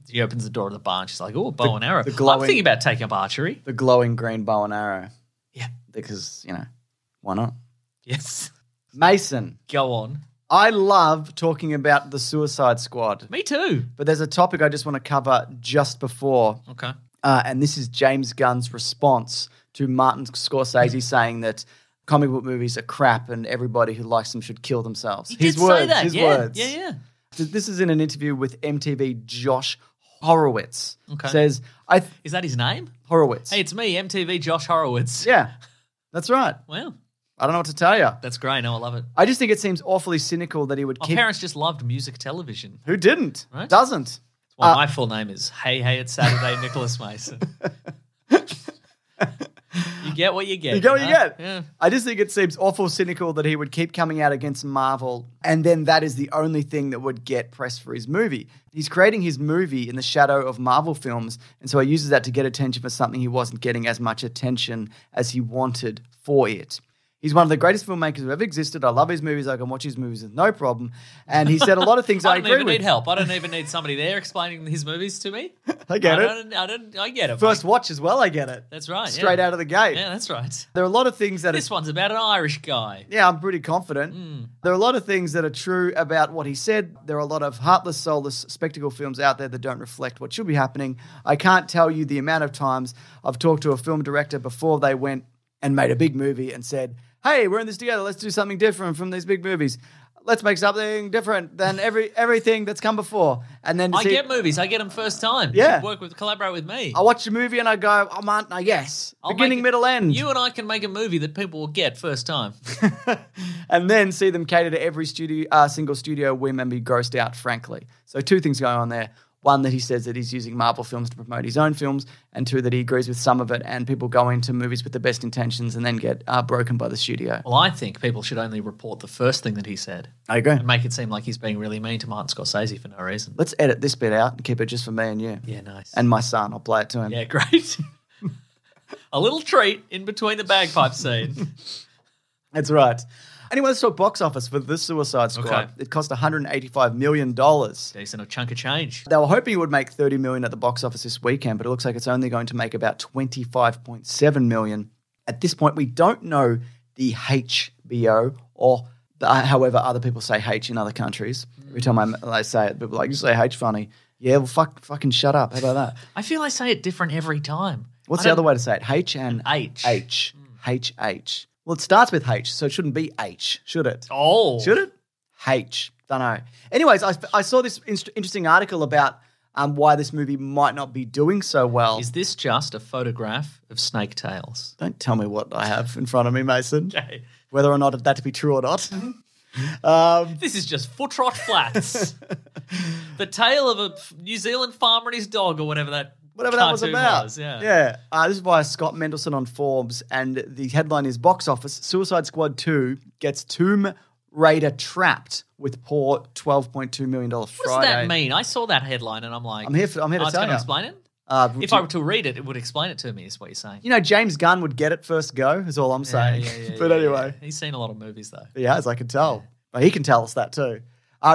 she opens the door of the barn. She's like, oh, bow and arrow. I'm thinking about taking up archery. The glowing green bow and arrow. Yeah. Because, why not? Yes. Mason. Go on. I love talking about the Suicide Squad. Me too. But there's a topic I just want to cover just before. Okay. And this is James Gunn's response to Martin Scorsese saying that comic book movies are crap and everybody who likes them should kill themselves. He did say that. His words. Yeah. This is in an interview with MTV Josh Horowitz. Okay. Says, is that his name? Horowitz. Hey, it's me, MTV Josh Horowitz. Yeah, that's right. Wow. I don't know what to tell you. That's great. No, I love it. I just think it seems awfully cynical that he would My parents just loved music television. Who didn't? Right? Doesn't. Well, my full name is Hey, it's Saturday, Nicholas Mason. You get what you get. You get what you get. Yeah. I just think it seems awful cynical that he would keep coming out against Marvel and then that is the only thing that would get press for his movie. He's creating his movie in the shadow of Marvel films and so he uses that to get attention for something he wasn't getting as much attention as he wanted for it. He's one of the greatest filmmakers who ever existed. I love his movies. I can watch his movies with no problem. And he said a lot of things I agree with. I don't even need help. I don't even need somebody there explaining his movies to me. I get it. I get it. First watch as well, I get it. That's right. Straight out of the gate. Yeah, that's right. There are a lot of things that This one's about an Irish guy. Yeah, I'm pretty confident. There are a lot of things that are true about what he said. There are a lot of heartless, soulless spectacle films out there that don't reflect what should be happening. I can't tell you the amount of times I've talked to a film director before they went and made a big movie and said, hey, we're in this together. Let's do something different from these big movies. Let's make something different than everything that's come before. And then I get movies. I get them first time. Yeah. Collaborate with me. I watch a movie and I go, oh, man, yes. Beginning, middle, end. You and I can make a movie that people will get first time. And then see them cater to every single studio whim and be grossed out, frankly. So 2 things going on there. One, that he says that he's using Marvel films to promote his own films, and 2, that he agrees with some of it, and people go into movies with the best intentions and then get broken by the studio. Well, I think people should only report the first thing that he said. I agree. And make it seem like he's being really mean to Martin Scorsese for no reason. Let's edit this bit out and keep it just for me and you. Yeah, nice. And my son. I'll play it to him. Yeah, great. A little treat in between the bagpipe scene. That's right. Anyway, let's talk box office for The Suicide Squad. Okay. It cost $185 million. Decent, a chunk of change. They were hoping it would make $30 million at the box office this weekend, but it looks like it's only going to make about $25.7 million. At this point, we don't know the H HBO, or however other people say H in other countries. Every time they say it, people are like, you say H funny. Yeah, well, fucking shut up. How about that? I feel I say it different every time. What's the other way to say it? H and H. H. H. Well, it starts with H, so it shouldn't be H, should it? Oh. Should it? H. Don't know. Anyways, I saw this interesting article about why this movie might not be doing so well. Is this just a photograph of snake tails? Don't tell me what I have in front of me, Mason. Okay. Whether or not that to be true or not. This is just Foot Rot Flats. The tale of a New Zealand farmer and his dog, or whatever that was about. was, yeah. This is by Scott Mendelson on Forbes, and the headline is Box Office, Suicide Squad 2 gets Tomb Raider trapped with poor $12.2 million Friday. What does that mean? I saw that headline and I'm like... I'm here to tell it's going you. to explain it? If I were to read it, it would explain it to me, is what you're saying. You know, James Gunn would get it first go, is all I'm saying. But anyway. He's seen a lot of movies, though. Yeah, as I can tell. But he can tell us that too.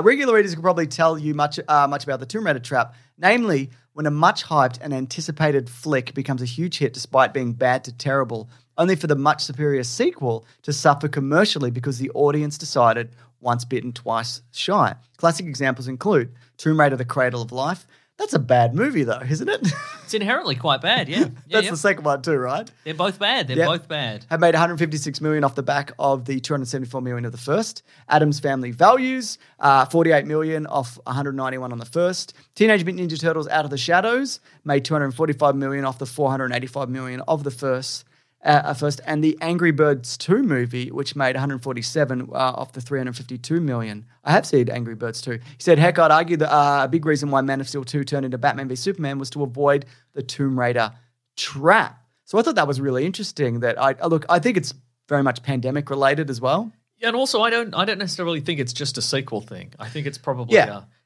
Regular readers can probably tell you much about the Tomb Raider trap, namely when a much-hyped and anticipated flick becomes a huge hit despite being bad to terrible, only for the much superior sequel to suffer commercially because the audience decided once bitten, twice shy. Classic examples include Tomb Raider: The Cradle of Life. That's a bad movie, though, isn't it? It's inherently quite bad, yeah. That's the second one too, right? They're both bad. They're both bad. Have made $156 million off the back of the $274 million of the first. Addams Family Values, $48 million off $191 on the first. Teenage Mutant Ninja Turtles: Out of the Shadows made $245 million off the $485 million of the first. And the Angry Birds 2 movie, which made 147 off the 352 million. I have seen Angry Birds 2. He said, heck, I'd argue that a big reason why Man of Steel 2 turned into Batman v Superman was to avoid the Tomb Raider trap. So I thought that was really interesting. That I think it's very much pandemic related as well. Yeah, and also I don't necessarily think it's just a sequel thing. I think it's probably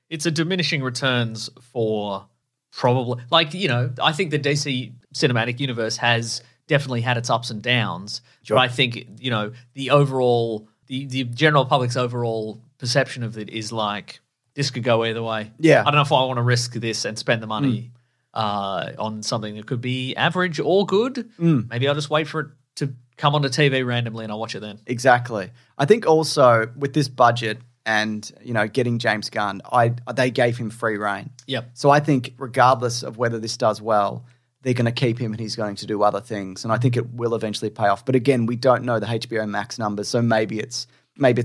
it's a diminishing returns for probably, like, you know, I think the DC cinematic universe has definitely had its ups and downs. Sure. But I think, you know, the overall, the general public's overall perception of it is like, this could go either way. Yeah. I don't know if I want to risk this and spend the money on something that could be average or good. Maybe I'll just wait for it to come onto TV randomly and I'll watch it then. Exactly. I think also with this budget and, you know, getting James Gunn, they gave him free reign. Yep. So I think regardless of whether this does well, they're going to keep him and he's going to do other things. And I think it will eventually pay off. But again, we don't know the HBO Max numbers, so maybe it's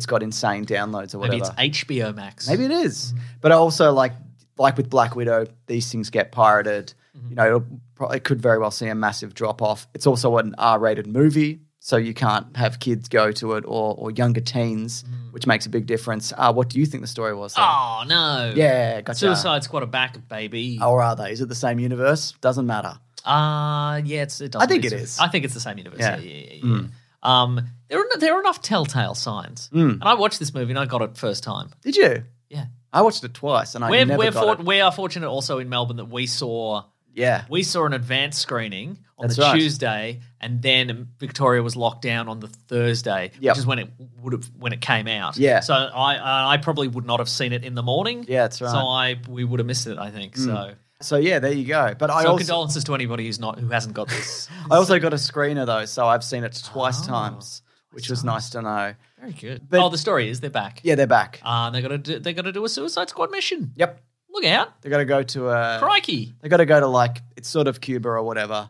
got insane downloads or whatever. Maybe it's HBO Max. Maybe it is. But also, like with Black Widow, these things get pirated. You know, it could very well see a massive drop-off. It's also an R-rated movie, so you can't have kids go to it or younger teens, which makes a big difference. What do you think the story was? Though? Oh, no. Yeah, gotcha. Suicide Squad are back, baby. Or are they? Is it the same universe? Doesn't matter. Yeah, it doesn't. I think it is. I think it's the same universe. Yeah. Yeah. There are enough telltale signs. And I watched this movie and I got it first time. Did you? Yeah. I watched it twice and I never got it. We are fortunate also in Melbourne that we saw an advanced screening on Tuesday, and then Victoria was locked down on the Thursday, which is when it came out. Yeah. So I probably would not have seen it in the morning. Yeah, that's right. So we would have missed it, I think. So yeah, there you go. But condolences to anybody who hasn't got this. I also got a screener though, so I've seen it twice times, which was nice to know. Very good. But the story is they're back. Yeah, they're back. They got to do a Suicide Squad mission. Yep. Look out. They got to go to Crikey. They got to go to like it's sort of Cuba or whatever,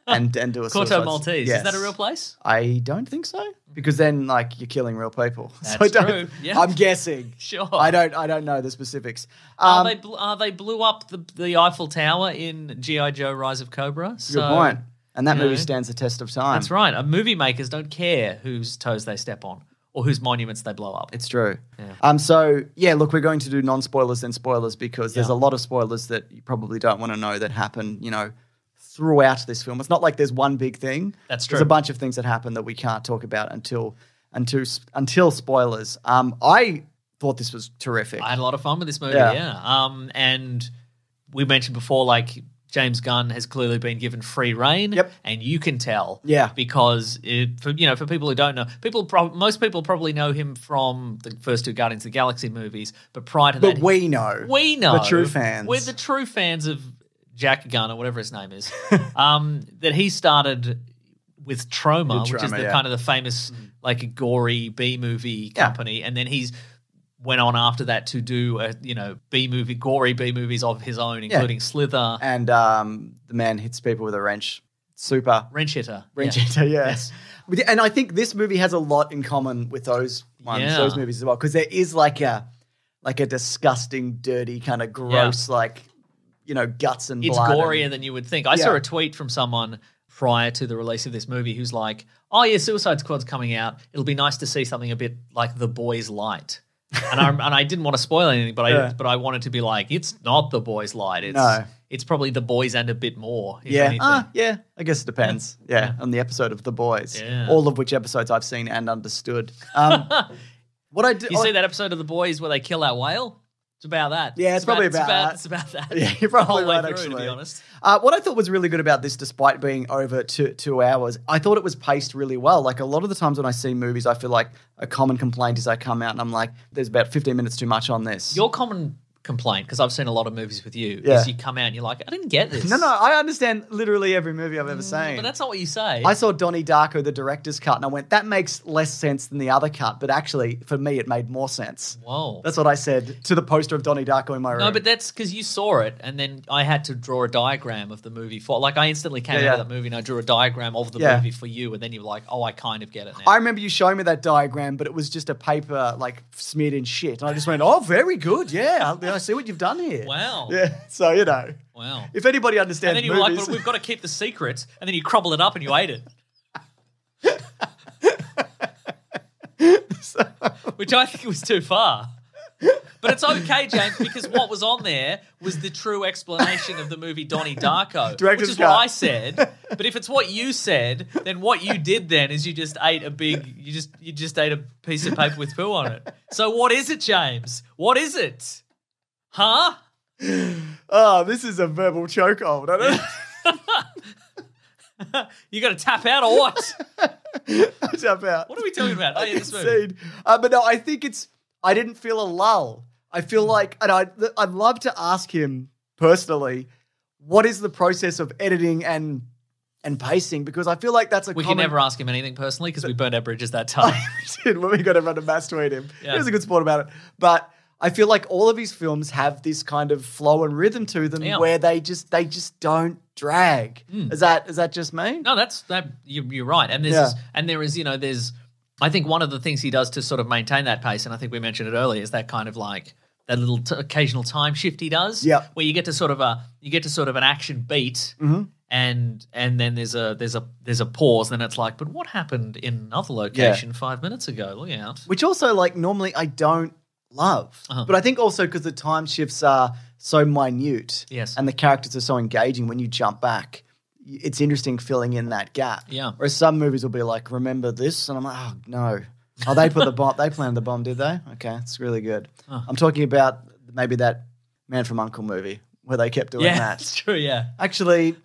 and do a Corto Maltese. Yes. Is that a real place? I don't think so, because then like you're killing real people. That's true. Yeah. I'm guessing. Sure. I don't know the specifics. They blew up the Eiffel Tower in G.I. Joe: Rise of Cobra. So, good point. And that movie stands the test of time. That's right. Movie makers don't care whose toes they step on or whose monuments they blow up. It's true. Yeah. So look, we're going to do non-spoilers then spoilers because there's a lot of spoilers that you probably don't want to know that happen, you know, throughout this film. It's not like there's one big thing. That's true. There's a bunch of things that happen that we can't talk about until spoilers. I thought this was terrific. I had a lot of fun with this movie, and we mentioned before, like, James Gunn has clearly been given free reign, and you can tell, because for people who don't know, most people probably know him from the first two Guardians of the Galaxy movies, but prior to that, we know the true fans. We're the true fans of Jack Gunn or whatever his name is, that he started with Troma, which is Troma, the yeah. kind of the famous like gory B movie company, and then he's went on after that to do gory B movies of his own, including Slither And the man hits people with a wrench. Super. Wrench Hitter. Wrench Yeah. Hitter, yes. And I think this movie has a lot in common with those ones, Yeah. those movies as well, because there is like a disgusting, dirty, kind of gross, guts and It's blood. gorier than you would think. I saw a tweet from someone prior to the release of this movie who's like, "Oh yeah, Suicide Squad's coming out. It'll be nice to see something a bit like The Boys Light." And I didn't want to spoil anything, but I wanted to be like, it's not The Boys Light. It's probably The Boys and a bit more. If anything. I guess it depends. Yeah, on the episode of The Boys, all of which episodes I've seen and understood. What I do, You see that episode of The Boys where they kill that whale? It's about that. Yeah, it's probably about that. It's about that. Yeah, you're probably the whole way right, through, actually. to be honest. What I thought was really good about this, despite being over 2 hours, I thought it was paced really well. Like a lot of the times when I see movies, I feel like a common complaint is I come out and I'm like, there's about 15 minutes too much on this. Your common complaint, because I've seen a lot of movies with you, Yeah. is you come out and you're like, I didn't get this. No, I understand literally every movie I've ever seen. But that's not what you say. I saw Donnie Darko, the director's cut, and I went, that makes less sense than the other cut. But actually, for me, it made more sense. Whoa. That's what I said to the poster of Donnie Darko in my room. No, but that's because you saw it, and then I had to draw a diagram of the movie for. Like, I instantly came out of that movie and I drew a diagram of the movie for you, and then you were like, "Oh, I kind of get it now." I remember you showing me that diagram, but it was just a paper like smeared in shit, and I just went, "Oh, very good, yeah. I see what you've done here." Wow. Yeah. So Wow. if anybody understands And then you were like, movies, "But we've got to keep the secret," and then you crumble it up and you ate it. Which I think was too far. But it's okay, James, because what was on there was the true explanation of the movie Donnie Darko, Director's which is cut. what I said. But if it's what you said, then what you did then is you just ate you just ate a piece of paper with poo on it. So what is it, James? What is it? Huh? oh, this is a verbal chokehold. I don't You got to tap out or what? tap out. What are we talking about? Oh, yeah, this movie. Concede. But no, I think I didn't feel a lull. I feel like, and I'd love to ask him personally, what is the process of editing and pacing? Because I feel like that's We can never ask him anything personally because we burned our bridges that time. we did when we got everyone to mass tweet him. Yeah. He was a good sport about it. But I feel like all of his films have this kind of flow and rhythm to them where they just don't drag. Is that just me? No, you're right. And there's I think one of the things he does to sort of maintain that pace, and I think we mentioned it earlier, is that kind of like that little occasional time shift he does. Yep. Where you get to sort of an action beat, and then there's a pause, and it's like, but what happened in another location 5 minutes ago? Look out. Which also, like, normally I don't love. But I think also because the time shifts are so minute and the characters are so engaging when you jump back, it's interesting filling in that gap. Yeah. Whereas some movies will be like, remember this? And I'm like, oh, no. Oh, they put the bomb. They planted the bomb, did they? Okay, it's really good. I'm talking about maybe that Man from U.N.C.L.E. movie where they kept doing Yeah, that. that's true, yeah. Actually,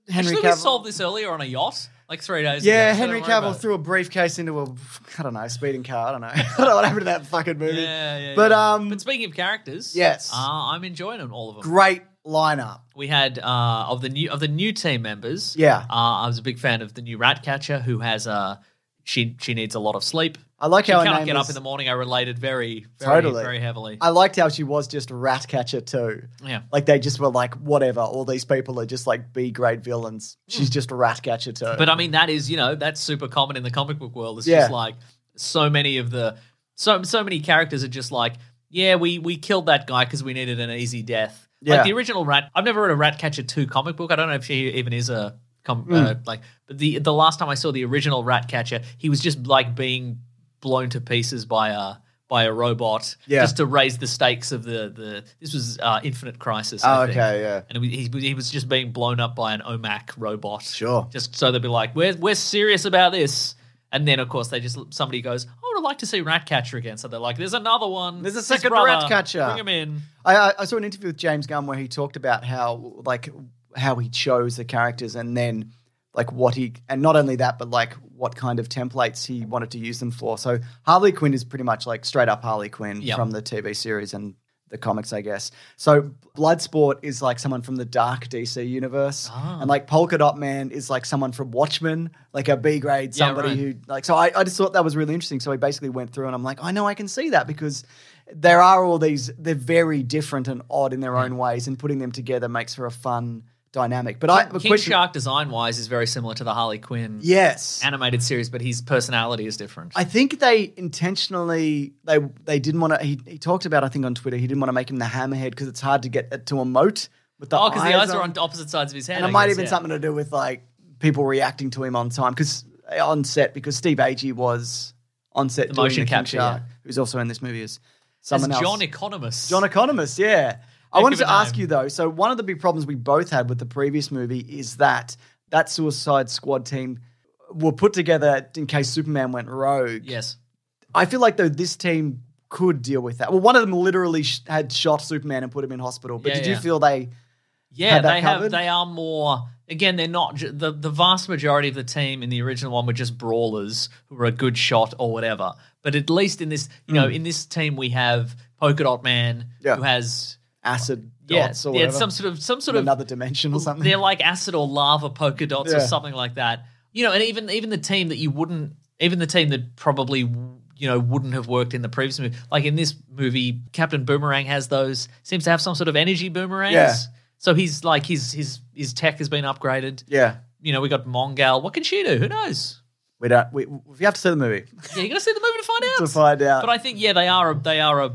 Henry Cavill. We solved this earlier on a yacht, like 3 days ago. Yeah, so Henry don't worry Cavill about it. threw a briefcase into a speeding car. I don't know. I don't know what happened to that fucking movie. Yeah. But speaking of characters, yes. I'm enjoying them, all of them. Great lineup. We had of the new team members. Yeah. I was a big fan of the new Ratcatcher, who has she needs a lot of sleep. I like She how her cannot name get is- up in the morning. I related very Totally. very heavily. I liked how she was just Ratcatcher too. Yeah. Like they just were like, whatever, all these people are just like B-grade villains. She's just a Ratcatcher too. But I mean, that is, that's super common in the comic book world. It's Yeah. just like so many of the so many characters are just like, yeah, we killed that guy because we needed an easy death. Yeah. Like the original I've never read a Ratcatcher 2 comic book. I don't know if she even is a but the last time I saw the original Ratcatcher, he was just like being blown to pieces by a robot, just to raise the stakes of the this was Infinite Crisis. I think. okay, yeah. And he was just being blown up by an OMAC robot. Sure. Just so they'd be like, we're serious about this. And then, of course, somebody goes, I would like to see Ratcatcher again. So they're like, there's another one. There's a His second brother. Ratcatcher. Bring him in. I saw an interview with James Gunn where he talked about how he chose the characters and then and not only that, but like what kind of templates he wanted to use them for. So Harley Quinn is pretty much like straight up Harley Quinn from the TV series, and the comics, I guess. So Bloodsport is like someone from the dark DC universe. And like Polka Dot Man is like someone from Watchmen, like a B grade, somebody who like, so I just thought that was really interesting. So he basically went through and I'm like, I know I can see that because there are all these, they're very different and odd in their own ways, and putting them together makes for a fun dynamic. But King Shark design-wise is very similar to the Harley Quinn animated series, but his personality is different. I think they intentionally, they didn't want to, he talked about, I think on Twitter, he didn't want to make him the Hammerhead because it's hard to get it to emote with the eyes. Oh, because the eyes are on opposite sides of his head. And it might have been something to do with like people reacting to him on set, because Steve Agee was on set The doing motion the King capture, Shark, who's also in this movie as someone else. John Economist. John Economist, yeah. I wanted of a to ask name. you though, so one of the big problems we both had with the previous movie is that Suicide Squad team were put together in case Superman went rogue. Yes. I feel like though this team could deal with that. Well, one of them literally had shot Superman and put him in hospital. But did you feel they had that covered? They are more. Again, they're not the vast majority of the team in the original one were just brawlers who were a good shot or whatever. But at least in this, in this team we have Polka Dot Man who has acid dots or whatever. some sort of another dimension or something. They're like acid or lava polka dots or something like that. And even the team that probably wouldn't have worked in the previous movie. Like in this movie, Captain Boomerang seems to have some sort of energy boomerangs. Yeah. So he's like his tech has been upgraded. Yeah. We got Mongal. What can she do? Who knows? We have to see the movie. Yeah, you got to see the movie to find out. To find out. But I think they are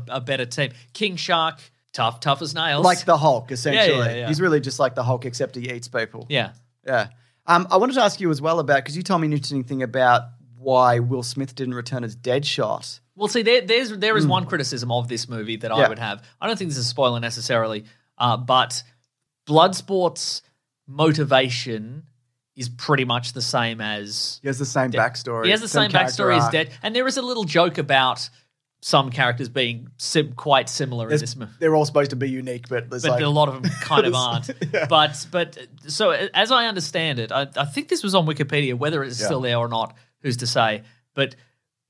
a better team. King Shark, tough as nails. Like the Hulk, essentially. Yeah. He's really just like the Hulk, except he eats people. Yeah. Yeah. I wanted to ask you as well about, because you told me an interesting thing about why Will Smith didn't return as Deadshot. Well, see, there is one criticism of this movie that I would have. I don't think this is a spoiler necessarily, but Bloodsport's motivation is pretty much the same as... He has the same backstory. He has the same backstory as Dead. And there is a little joke about some characters being quite similar in this movie. They're all supposed to be unique, but there's a lot of them kind of aren't. Yeah. But so as I understand it, I think this was on Wikipedia, whether it's still there or not, who's to say. But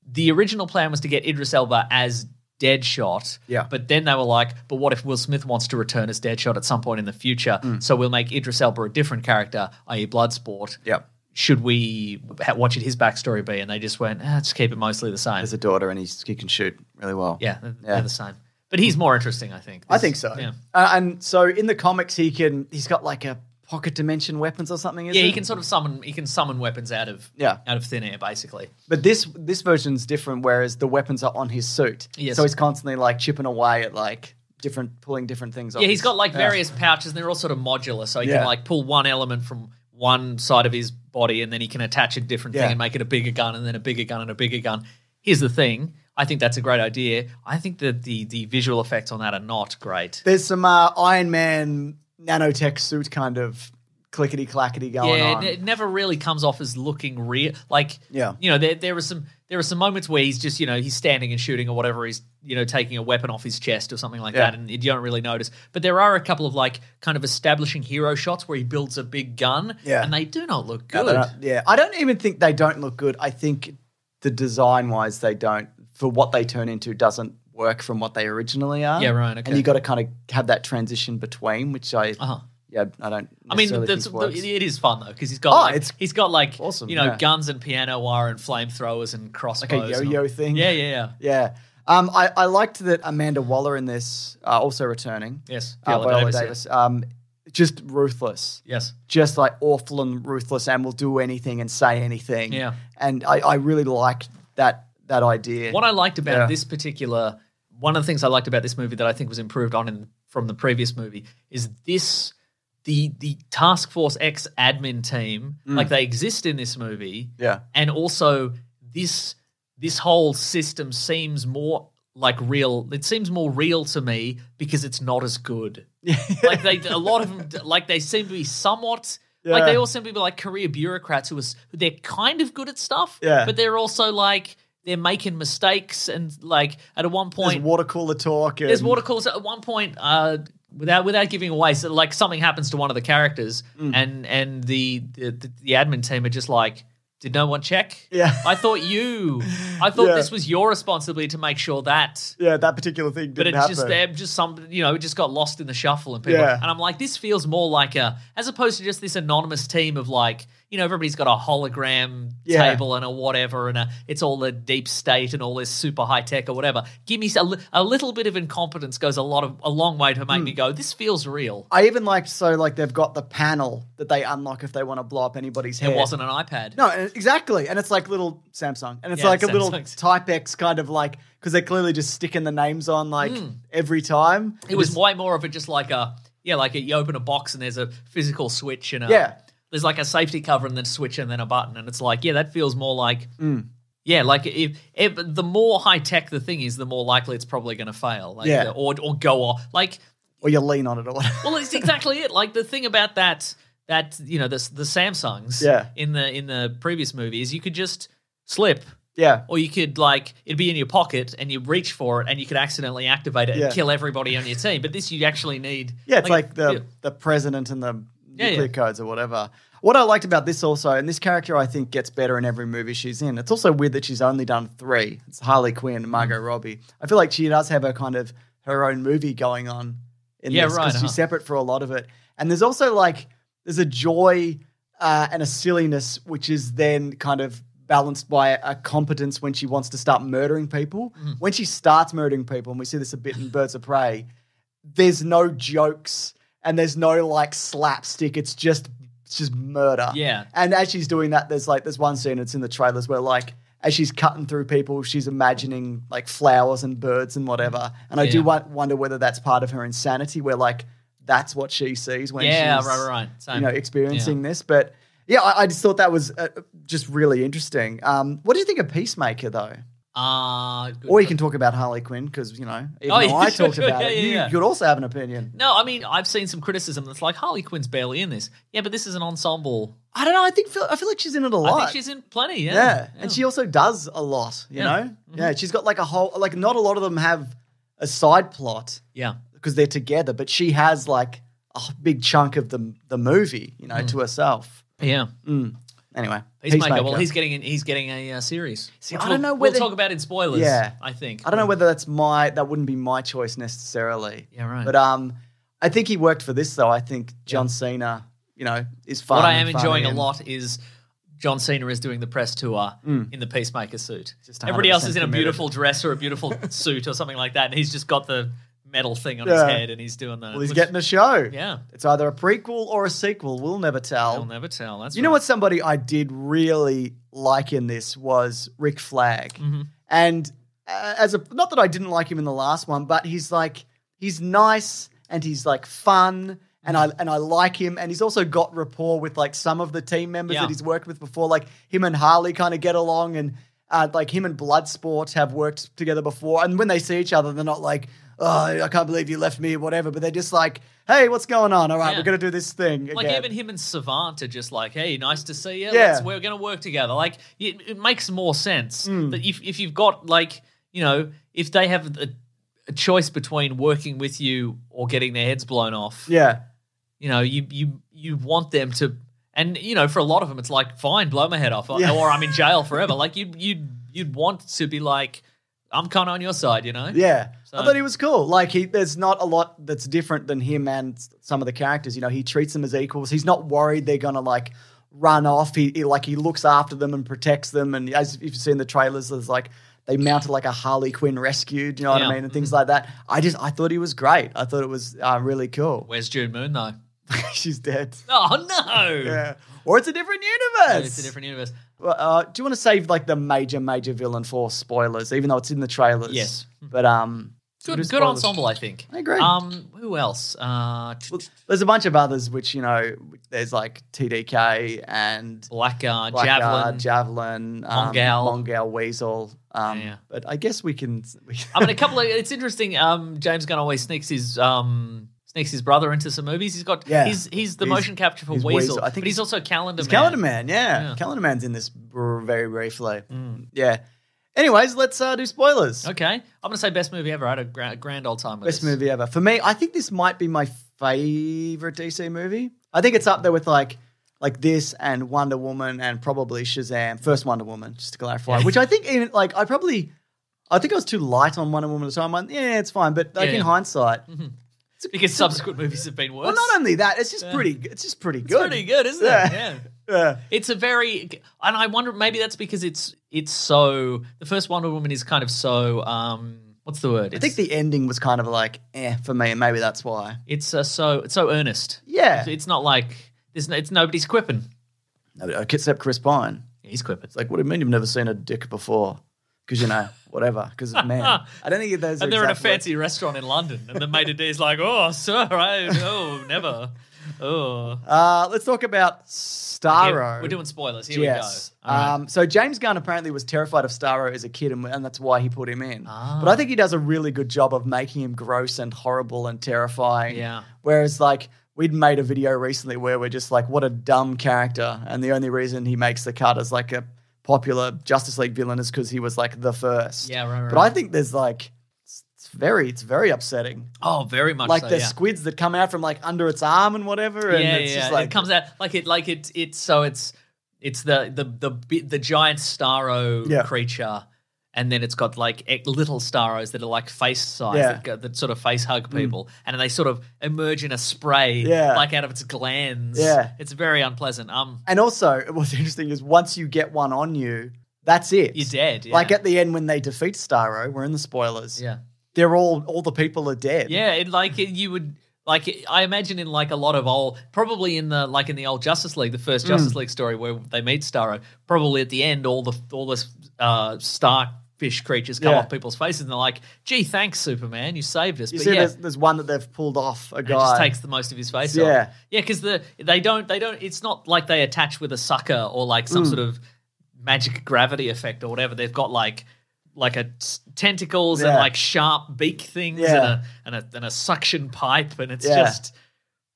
the original plan was to get Idris Elba as Deadshot. Yeah. But then they were like, but what if Will Smith wants to return as Deadshot at some point in the future? So we'll make Idris Elba a different character, i.e. Bloodsport. Yeah. Should we what should his backstory be? And they just went, let's keep it mostly the same. There's a daughter and he can shoot really well. Yeah, they're the same. But he's more interesting, I think. I think so. Yeah. And so in the comics, he's got like a pocket dimension weapons or something, he can sort of summon weapons out of thin air, basically. But this version's different, whereas the weapons are on his suit. Yes. So he's constantly like chipping away at like pulling different things off. Yeah, he's got like various pouches and they're all sort of modular, so he can like pull one element from one side of his body and then he can attach a different thing and make it a bigger gun and then a bigger gun and a bigger gun. Here's the thing. I think that's a great idea. I think that the visual effects on that are not great. There's some Iron Man nanotech suit kind of clickety-clackety going on. Yeah, it never really comes off as looking real. Like, there are some moments where he's just, he's standing and shooting or whatever. He's, taking a weapon off his chest or something like that, and you don't really notice. But there are a couple of like kind of establishing hero shots where he builds a big gun, and they do not look good. I don't even think they don't look good. I think the design-wise they don't. For what they turn into doesn't work from what they originally are. Yeah, right. Okay. And you got to kind of have that transition between, which I don't. I mean, it is fun though because he's got like awesome, guns and piano wire and flamethrowers and crossbows, like a yo-yo thing. Yeah. I liked that Amanda Waller in this also returning. Yes, Viola Davis. Just ruthless. Yes, just like awful and ruthless, and will do anything and say anything. Yeah, and I really liked that idea. What I liked about this particular, one of the things I liked about this movie that I think was improved on from the previous movie is this. The Task Force X admin team, like they exist in this movie. Yeah. And also this whole system seems more like real. It seems more real to me because it's not as good. Like a lot of them, like they seem to be somewhat, like they all seem to be like career bureaucrats who they're kind of good at stuff. Yeah. But they're also like, they're making mistakes and like at one point. There's water cooler talk. There's water coolers. At one point, without giving away, so like something happens to one of the characters and the admin team are just like, Did no one check? Yeah. I thought Yeah. this was your responsibility to make sure that. Yeah, that particular thing But didn't it's happen. it just got lost in the shuffle and people. Yeah. And I'm like, this feels more like as opposed to just this anonymous team of like, everybody's got a hologram Yeah. table and a whatever, and it's all a deep state and all this super high tech or whatever. Give me a little bit of incompetence goes a long way to make me go, this feels real. I even liked they've got the panel that they unlock if they want to blow up anybody's head. It wasn't an iPad. No, exactly. And it's like little Samsung. And it's Yeah, like a little Samsungs. Type X kind of like, because they're clearly just sticking the names on like every time. It was way more of it just like you open a box and there's a physical switch and there's like a safety cover and then a switch and then a button. And it's like, that feels more like, like if the more high tech the thing is, the more likely it's probably going to fail. Like, or go off. Like, or you lean on it or whatever. well, it's exactly it. Like the thing about that the Samsungs in the previous movie is you could just slip. Yeah. Or you could it'd be in your pocket and you reach for it and you could accidentally activate it and kill everybody on your team. But this you actually need. Yeah, it's like the president and the nuclear codes or whatever. What I liked about this also, and this character I think gets better in every movie she's in. It's also weird that she's only done 3. It's Harley Quinn and Margot Robbie. I feel like she does have her own movie going on in this because she's separate for a lot of it. And there's also there's a joy and a silliness which is then kind of balanced by a competence when she wants to start murdering people. When she starts murdering people, and we see this a bit in Birds of Prey, there's no jokes and there's no slapstick. It's just murder. Yeah. And as she's doing that, there's one scene, it's in the trailers where as she's cutting through people, she's imagining flowers and birds and whatever. And I do wonder whether that's part of her insanity where that's what she sees when she's right. Same. Experiencing this. But yeah, I just thought that was just really interesting. What do you think of Peacemaker though? Or you can talk about Harley Quinn because, even though I talked about it, you could also have an opinion. No, I mean, I've seen some criticism that's like, Harley Quinn's barely in this. Yeah, but this is an ensemble. I don't know. I feel like she's in it a lot. I think she's in plenty, Yeah. And she also does a lot, you know? Mm-hmm. Yeah, she's got a whole, not a lot of them have a side plot. Yeah. Because they're together, but she has a big chunk of the movie, to herself. Yeah. Anyway, Peacemaker. Well, he's getting a series. See, I don't know whether we'll talk about in spoilers. Yeah, I think. I don't know whether that wouldn't be my choice necessarily. Yeah, right. But I think he worked for this though. I think John Cena, is fun. What I am enjoying a lot is John Cena is doing the press tour in the Peacemaker suit. Everybody else is in a beautiful dress or a beautiful suit or something like that, and he's just got the metal thing on his head and he's doing that. Well, he's getting a show. Yeah. It's either a prequel or a sequel. We'll never tell. We'll never tell. That's You know what somebody I did really like in this was Rick Flag. Mm-hmm. And not that I didn't like him in the last one, but he's nice and he's fun and I like him, and he's also got rapport with some of the team members that he's worked with before. Him and Harley kind of get along, and him and Bloodsport have worked together before. And when they see each other, they're not oh, I can't believe you left me or whatever, but they're just hey, what's going on? All right, we're going to do this thing again. Even him and Savant are just hey, nice to see you. Yeah. We're going to work together. It makes more sense that if you've got if they have a choice between working with you or getting their heads blown off. Yeah. You want them to, and for a lot of them, it's fine, blow my head off, or I'm in jail forever. You'd want to be I'm kind of on your side, Yeah. So, I thought he was cool. There's not a lot that's different than him and some of the characters. He treats them as equals. He's not worried they're gonna run off. He looks after them and protects them. And as if you've seen the trailers, there's they mounted a Harley Quinn rescue. Do you know what I mean? And things like that. I thought he was great. I thought it was really cool. Where's June Moon though? She's dead. Oh no! Yeah. Or it's a different universe. It's a different universe. Well, do you want to save the major villain for spoilers, even though it's in the trailers? Yes. But good ensemble, I think. I agree. Who else? There's a bunch of others, which there's TDK and Blackguard, Javelin, Mongal, Weasel. But I guess we can. A couple of. It's interesting. James Gunn always sneaks his brother into some movies. He's the motion capture for Weasel. I think he's also Calendar Man. Calendar Man, yeah. Calendar Man's in this very briefly. Yeah. Anyways, let's do spoilers. Okay. I'm going to say best movie ever. I had a grand old time with Best movie ever. For me, I think this might be my favorite DC movie. I think it's up there with like this and Wonder Woman and probably Shazam, first Wonder Woman, just to clarify, which I think even like I think I was too light on Wonder Woman at the time. Yeah, it's fine, but like in hindsight, because subsequent movies have been worse. well, not only that, it's just pretty. It's just pretty good. It's pretty good, isn't it? Yeah. It's a very, and I wonder maybe that's because it's so the first Wonder Woman is kind of so what's the word? I think the ending was kind of like for me, and maybe that's why. It's so earnest. Yeah, it's not like it's nobody's quipping. No, except Chris Pine. Yeah, he's quipping. It's like, what do you mean you've never seen a dick before? Because whatever. Because it's man. I don't think those. And they're in a fancy restaurant in London, and the mate of is like, "Oh, sir, never." Oh. Let's talk about Starro. We're doing spoilers. Here yes. we go. All right. So James Gunn apparently was terrified of Starro as a kid, and that's why he put him in. Ah. But I think he does a really good job of making him gross and horrible and terrifying. Yeah. Whereas, like, we'd made a video recently where we're just like, what a dumb character. And the only reason he makes the cut as like a popular Justice League villain is because he was like the first. Yeah, right. But I think there's like, it's very upsetting. Oh, very much like so, the squids that come out from like under its arm and whatever. And it's just like, it comes out it's the giant Starro creature, and then it's got like little Starros that are like face size that sort of face hug people, and then they sort of emerge in a spray like out of its glands. Yeah, it's very unpleasant. And also, what's interesting is once you get one on you, that's it. You're dead. Yeah. Like at the end when they defeat Starro, we're in the spoilers. Yeah. They're all the people are dead. Yeah, you would like I imagine in like a lot of probably in the old Justice League, the first Justice League story where they meet Starro, probably at the end all the starfish creatures come off people's faces and they're like, "Gee, thanks Superman, you saved us." You see, there's one that they've pulled off a guy. It just takes the most of his face off. Yeah, because they don't. It's not like they attach with a sucker or like some sort of magic gravity effect or whatever. They've got like a tentacles and like sharp beak things and a suction pipe, and it's just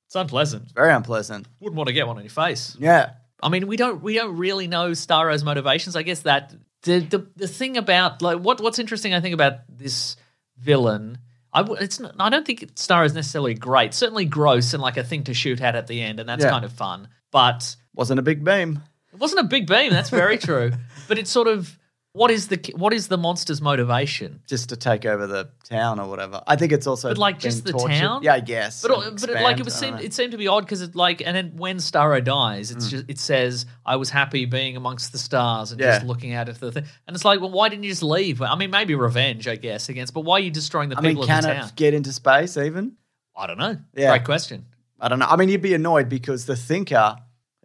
it's unpleasant. Very unpleasant. Wouldn't want to get one on your face. Yeah. I mean, we don't really know Starro's motivations. I guess that the thing about like what's interesting, I think, about this villain. I don't think Starro is necessarily great. Certainly gross and like a thing to shoot at the end, and that's kind of fun. But wasn't a big beam. It wasn't a big beam. That's very true. But it's sort of. What is the monster's motivation? Just to take over the town or whatever. I think it's also but like just the tortured. town. Yeah, I guess. But like it seemed to be odd because it like and then when Starro dies, it says I was happy being amongst the stars and just looking out at the thing. And it's like, well, why didn't you just leave? I mean, maybe revenge, I guess, against. But why are you destroying the people of the town? Can it get into space even? I don't know. Yeah. Great question. I don't know. I mean, you'd be annoyed because the Thinker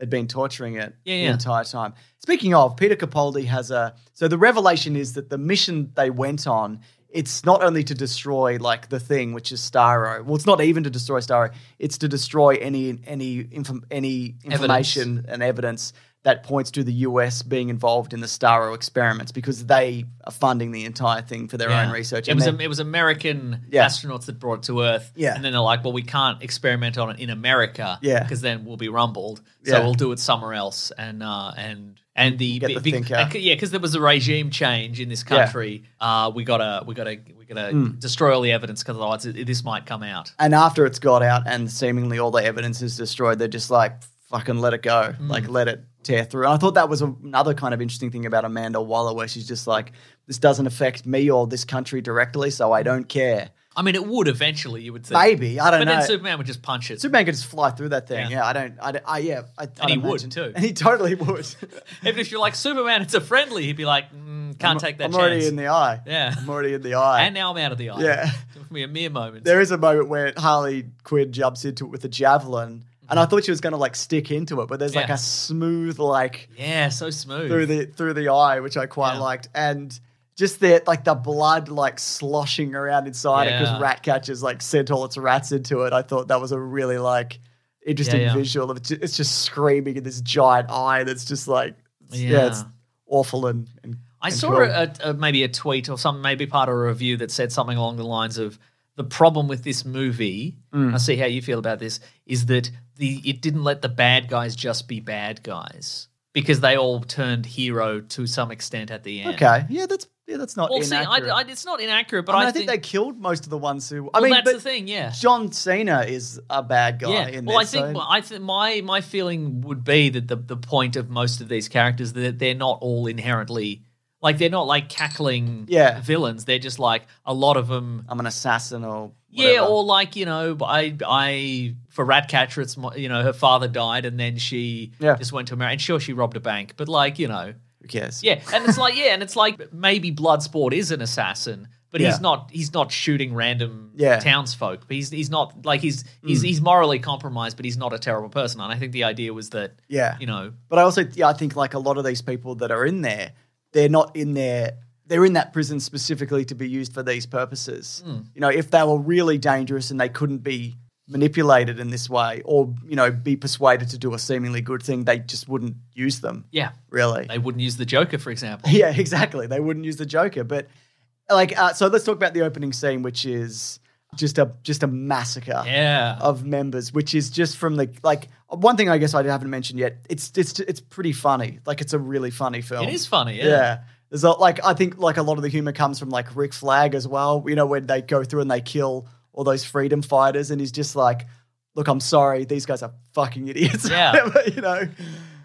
had been torturing it the entire time. Speaking of, Peter Capaldi has so the revelation is that the mission they went on, it's not only to destroy like the thing, which is Starro. Well, it's not even to destroy Starro. It's to destroy any information and evidence that points to the US being involved in the Starro experiments because they are funding the entire thing for their own research. It was American astronauts that brought it to Earth. Yeah. And then they're like, well, we can't experiment on it in America because then we'll be rumbled. So we'll do it somewhere else. And the Thinker. Because there was a regime change in this country. We gotta destroy all the evidence because otherwise this might come out. And after it's got out and seemingly all the evidence is destroyed, they're just like, fucking let it go. Like, let it tear through. And I thought that was another kind of interesting thing about Amanda Waller, where she's just like, this doesn't affect me or this country directly, so I don't care. I mean, it would eventually, you would think. Maybe, I don't know. But then Superman would just punch it. Superman could just fly through that thing. Yeah, And he would too. And he totally would. Even if you're like, Superman, it's a friendly, he'd be like, can't take that chance. I'm already in the eye. Yeah. I'm already in the eye. And now I'm out of the eye. Yeah. It took me a mere moment. There is a moment where Harley Quinn jumps into it with a javelin, and I thought she was going to like stick into it, but there's like a smooth like so smooth through the eye, which I quite liked, and just the blood like sloshing around inside it because Ratcatcher's like sent all its rats into it. I thought that was a really like interesting visual of it. It's just screaming in this giant eye that's just like it's awful and I saw maybe a tweet or something, maybe part of a review that said something along the lines of the problem with this movie, I'll see how you feel about this, is that it didn't let the bad guys just be bad guys because they all turned hero to some extent at the end. Okay, yeah, that's that's not Well, see, inaccurate. it's not inaccurate, but I mean, I think they killed most of the ones who. I well, mean, that's but the thing, yeah. John Cena is a bad guy Yeah. in Well, this. I think my feeling would be that the point of most of these characters that they're not all inherently like they're not like cackling villains. They're just like a lot of them. I'm an assassin or whatever. Yeah, or like I for Ratcatcher, it's her father died and then she just went to America. And sure, she robbed a bank, but like who cares? Yeah, and it's like maybe Bloodsport is an assassin. But he's not shooting random townsfolk. But he's not like he's morally compromised, but he's not a terrible person. And I think the idea was that But I also I think like a lot of these people that are in there, they're not in there. They're in that prison specifically to be used for these purposes. If they were really dangerous and they couldn't be manipulated in this way, or be persuaded to do a seemingly good thing, they just wouldn't use them. Yeah, really, they wouldn't use the Joker, for example. Yeah, exactly. They wouldn't use the Joker, but. So let's talk about the opening scene, which is just a massacre of members, which is just from the one thing I guess I haven't mentioned yet. It's pretty funny. Like it's a really funny film. It is funny, yeah. Yeah. There's I think a lot of the humor comes from like Rick Flag as well. When they go through and they kill all those freedom fighters, and he's just like, "Look, I'm sorry, these guys are fucking idiots." Yeah.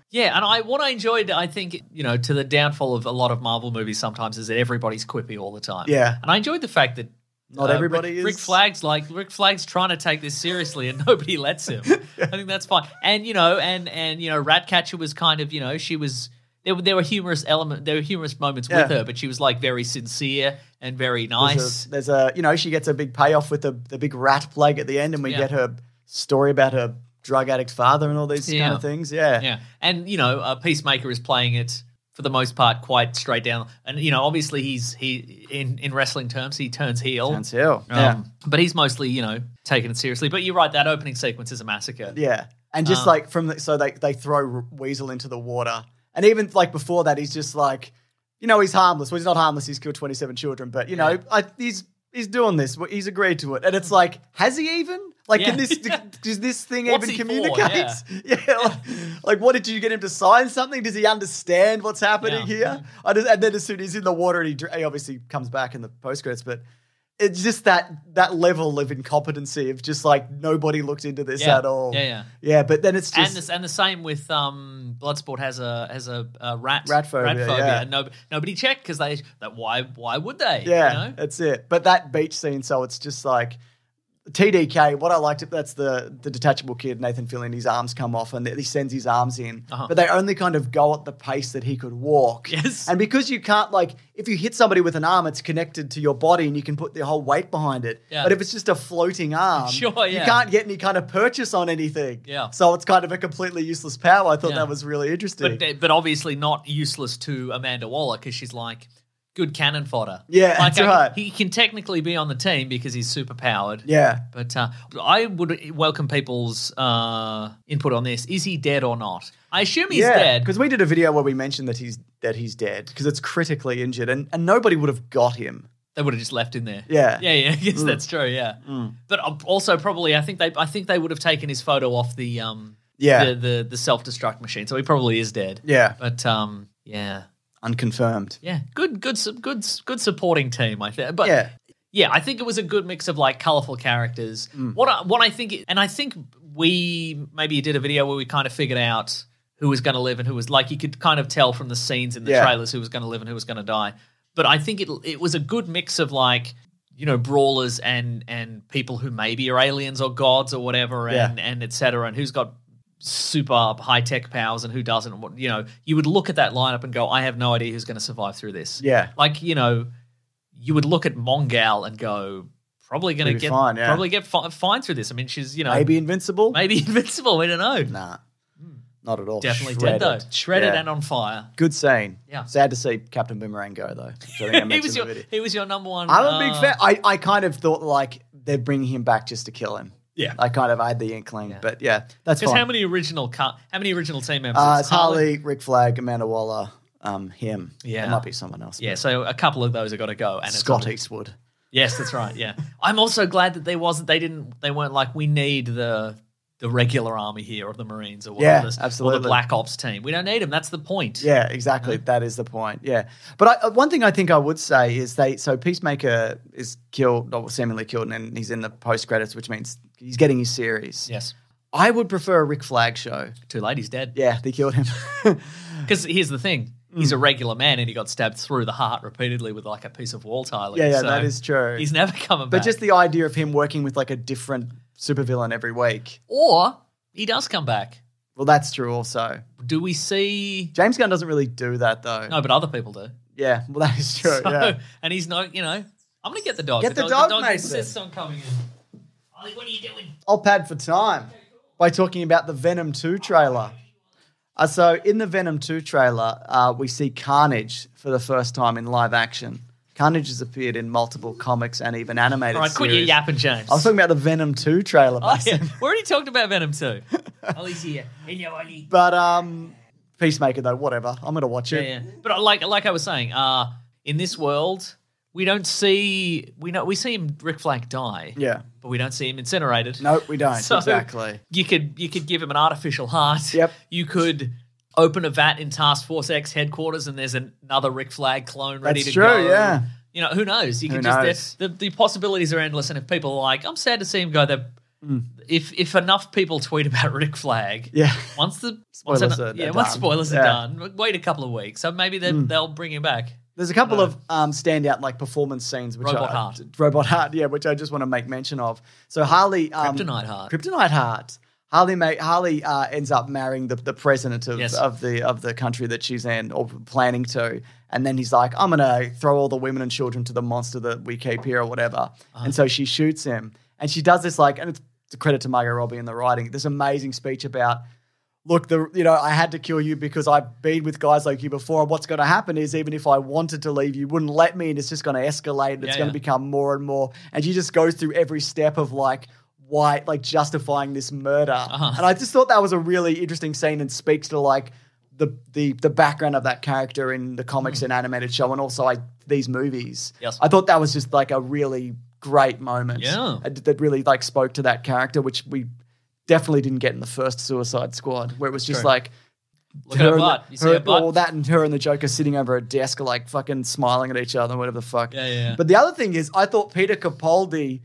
Yeah, and what I enjoyed, I think, to the downfall of a lot of Marvel movies sometimes is that everybody's quippy all the time. Yeah. And I enjoyed the fact that not everybody is. Rick Flag's trying to take this seriously and nobody lets him. I think that's fine. And Ratcatcher was kind of, she was there were humorous moments with her, but she was like very sincere and very nice. There's she gets a big payoff with the big rat plague at the end, and we get her story about her drug addict father and all these kind of things. Yeah. And, Peacemaker is playing it for the most part quite straight down. And, obviously he in wrestling terms, he turns heel. But he's mostly, taking it seriously. But you're right, that opening sequence is a massacre. Yeah. And just they throw Weasel into the water. And even like before that, he's just like, he's harmless. Well, he's not harmless. He's killed 27 children. But, he's doing this. He's agreed to it. And it's like, has he even? Like, does this thing What's even he communicate? for? Yeah. Like, what did you get him to sign something? Does he understand what's happening here? And then as soon as he's in the water, and he obviously comes back in the post credits, but it's just that level of incompetency of just like nobody looked into this at all. Yeah. But then it's just and the same with Bloodsport has a rat phobia. And nobody checked because why would they? Yeah, that's it. But that beach scene, so it's just like. TDK, what I liked, that's the detachable kid, Nathan Fillion, his arms come off and he sends his arms in. But they only kind of go at the pace that he could walk. Yes. And because you can't, if you hit somebody with an arm, it's connected to your body and you can put the whole weight behind it. Yeah. But if it's just a floating arm, you can't get any kind of purchase on anything. Yeah. So it's kind of a completely useless power. I thought that was really interesting. But obviously not useless to Amanda Waller because she's like, good cannon fodder. Yeah, that's right. He can technically be on the team because he's super powered. Yeah. But I would welcome people's input on this. Is he dead or not? I assume he's dead. Because we did a video where we mentioned that he's dead because it's critically injured and nobody would have got him. They would have just left him there. Yeah. I guess that's true, yeah. But also probably I think they would have taken his photo off the self-destruct machine. So he probably is dead. Yeah. But yeah. Unconfirmed. Yeah, good supporting team, I think. But I think it was a good mix of like colorful characters. What I think, and I think we maybe did a video where we kind of figured out who was going to live and who was like you could kind of tell from the scenes in the trailers who was going to live and who was going to die. But I think it was a good mix of like brawlers and people who maybe are aliens or gods or whatever and et cetera, and who's got super high-tech powers and who doesn't. You would look at that lineup and go, I have no idea who's going to survive through this. Yeah. Like, you would look at Mongal and go, probably going to get fine, probably get fine through this. I mean, she's, maybe invincible. We don't know. Nah. Not at all. Definitely dead, though. Shredded and on fire. Good scene. Yeah. Sad to see Captain Boomerang go, though. He was your number one. I'm a big fan. I kind of thought like they're bringing him back just to kill him. Yeah, I kind of had the inkling, but that's fine. Because how many original team members? It's Harley, Rick Flag, Amanda Waller, him. Yeah, there might be someone else. Yeah, so a couple of those have got to go. And Scott Eastwood. Yes, that's right. Yeah, I'm also glad that they weren't like we need the the regular army here or the Marines or Yeah, whatever, or absolutely. the Black Ops team. We don't need them. That's the point. Yeah, exactly. That is the point. Yeah, but one thing I think I would say is so Peacemaker is killed, or seemingly killed, and he's in the post credits, which means he's getting his series. Yes. I would prefer a Rick Flag show. Too late. He's dead. Yeah, they killed him. Because here's the thing. He's a regular man and he got stabbed through the heart repeatedly with like a piece of wall tiling. Yeah, So that is true. He's never coming But back. just the idea of him working with like a different supervillain every week. Or he does come back. Well, that's true also. Do we see... James Gunn doesn't really do that though. No, but other people do. Yeah, well, that is true. So- Yeah. And he's not, I'm going to get the dog. Get the dog, The dog Mason. insists on coming in. Ollie, what are you doing? I'll pad for time by talking about the Venom 2 trailer. So in the Venom 2 trailer, we see Carnage for the first time in live action. Carnage has appeared in multiple comics and even animated All right, quit your series. yapping, James. I was talking about the Venom 2 trailer, Oh, Mason. yeah. We already talked about Venom 2. Ollie's here. Hello, Ollie. But Peacemaker, though, whatever. I'm going to watch it. Yeah. But like I was saying, in this world, we don't see... We see him, Rick Flag, die. Yeah. But we don't see him incinerated. No, we don't. So exactly. You could give him an artificial heart. Yep. You could open a vat in Task Force X headquarters and there's another Rick Flag clone ready That's to true, go. yeah. Who knows? You Who could knows? the possibilities are endless. And if people are like, I'm sad to see him go, if enough people tweet about Rick Flag, Yeah. once Spoilers are once done. spoilers Yeah. are done, wait a couple of weeks. So maybe they'll bring him back. There's a couple of standout like performance scenes, which Robot I, Heart. Robot Heart, yeah, which I just want to make mention of. So Harley, Kryptonite Heart. Kryptonite Heart. Harley ends up marrying the president of, Yes. of the country that she's in or planning to, and then he's like, I'm gonna throw all the women and children to the monster that we keep here or whatever, and so she shoots him, and she does this and it's a credit to Margot Robbie in the writing. This amazing speech about. Look, I had to kill you because I've been with guys like you before. And what's going to happen is even if I wanted to leave, you wouldn't let me, and it's just going to escalate, and it's going to become more and more. And she just goes through every step of why justifying this murder. And I just thought that was a really interesting scene and speaks to the background of that character in the comics and animated show, and also these movies. Yes. I thought that was just a really great moment. Yeah. That really spoke to that character, which we definitely didn't get in the first Suicide Squad, where it was just True. Look at her butt. You see her butt? all that, and her and the Joker sitting over a desk, fucking smiling at each other, whatever the fuck. Yeah. But the other thing is, I thought Peter Capaldi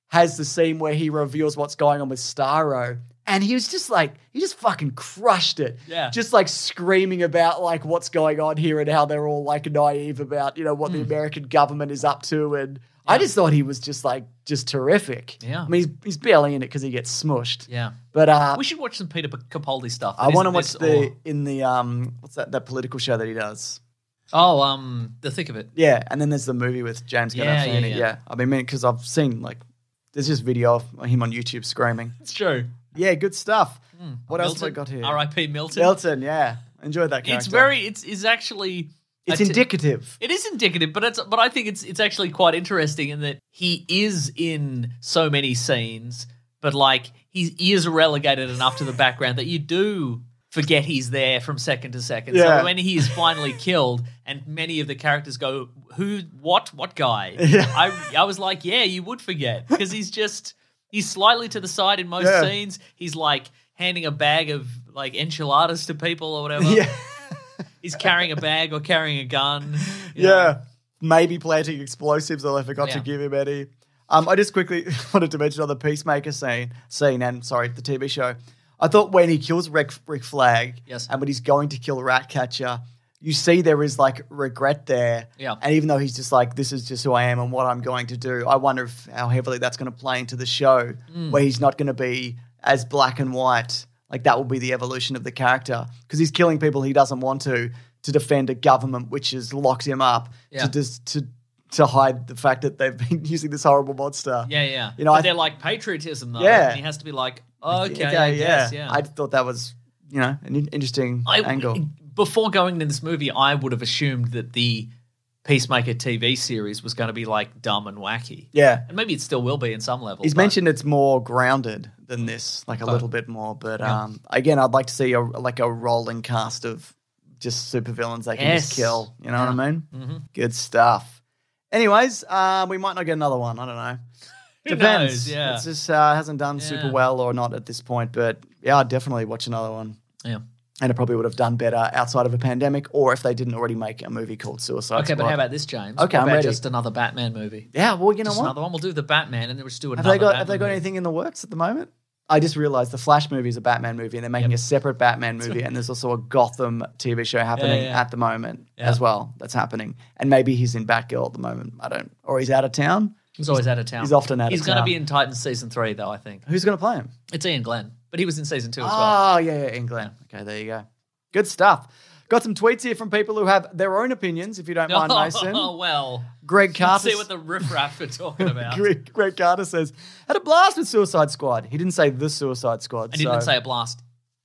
has the scene where he reveals what's going on with Starro, and he was just he just fucking crushed it. Yeah. Just screaming about what's going on here and how they're all naive about what the American government is up to, and I just thought he was just terrific. Yeah. I mean, he's barely in it because he gets smushed. Yeah. But We should watch some Peter Capaldi stuff. I want to watch Or- what's that political show that he does? The thick of it. Yeah, and then there's the movie with James Gandolfini. Yeah. Yeah. I mean, because I've seen there's just video of him on YouTube screaming. It's true. Yeah, good stuff. What else have I got here? R.I.P. Milton. Milton, yeah. Enjoyed that character. It's actually... It's indicative. It is indicative, but I think it's actually quite interesting in that he is in so many scenes, but he is relegated enough to the background that you do forget he's there from second to second. Yeah. So when he is finally killed, and many of the characters go, "Who? What guy?" Yeah. I was like, yeah, you would forget because he's slightly to the side in most scenes. He's handing a bag of enchiladas to people or whatever. Yeah. He's carrying a bag or carrying a gun. you know. Yeah. Maybe planting explosives, although I forgot to Yeah. give him any. I just quickly wanted to mention on the Peacemaker scene and the TV show. I thought when he kills Rick Flag, Yes. and when he's going to kill Ratcatcher, you see there is regret there. Yeah. And even though he's just this is just who I am and what I'm going to do, I wonder how heavily that's going to play into the show, where he's not going to be as black and white. That will be the evolution of the character, because he's killing people he doesn't want to defend a government which has locked him up to hide the fact that they've been using this horrible monster. Yeah. But they're patriotism though. Yeah. And he has to be okay, I guess, yeah. I thought that was, an interesting angle. Before going into this movie, I would have assumed that the Peacemaker TV series was going to be dumb and wacky. Yeah. And maybe it still will be in some level. He's but- mentioned it's more grounded than this, a little bit more. But again, I'd like to see a rolling cast of just supervillains they can just kill. You know what I mean? Mm-hmm. Good stuff. Anyways, we might not get another one. I don't know. Depends. knows? Yeah. It's just hasn't done super well or not at this point. But yeah, I'd definitely watch another one. Yeah. And it probably would have done better outside of a pandemic, or if they didn't already make a movie called Suicide Okay, Squad. but how about this, James? Okay, How I'm about ready. just another Batman movie? Yeah, well, you know Just what? another one. We'll do the Batman, and then we'll just do Have another. they got Batman movie. anything in the works at the moment? I just realized the Flash movie is a Batman movie, and they're making a separate Batman movie, and there's also a Gotham TV show happening at the moment as well. That's happening, and maybe he's in Batgirl at the moment. Or he's out of town. He's always out of town. He's often out of He's going town. to be in Titans season 3, though. I think Who's going to play him? it's Ian Glenn, but he was in season 2 as well. Oh, yeah, England. Okay, there you go. Good stuff. Got some tweets here from people who have their own opinions, if you don't mind, Mason. Oh well, Greg let's Carter. see what the riffraff are talking about. Greg Carter says, had a blast with Suicide Squad. He didn't say the Suicide Squad. And he didn't say a blast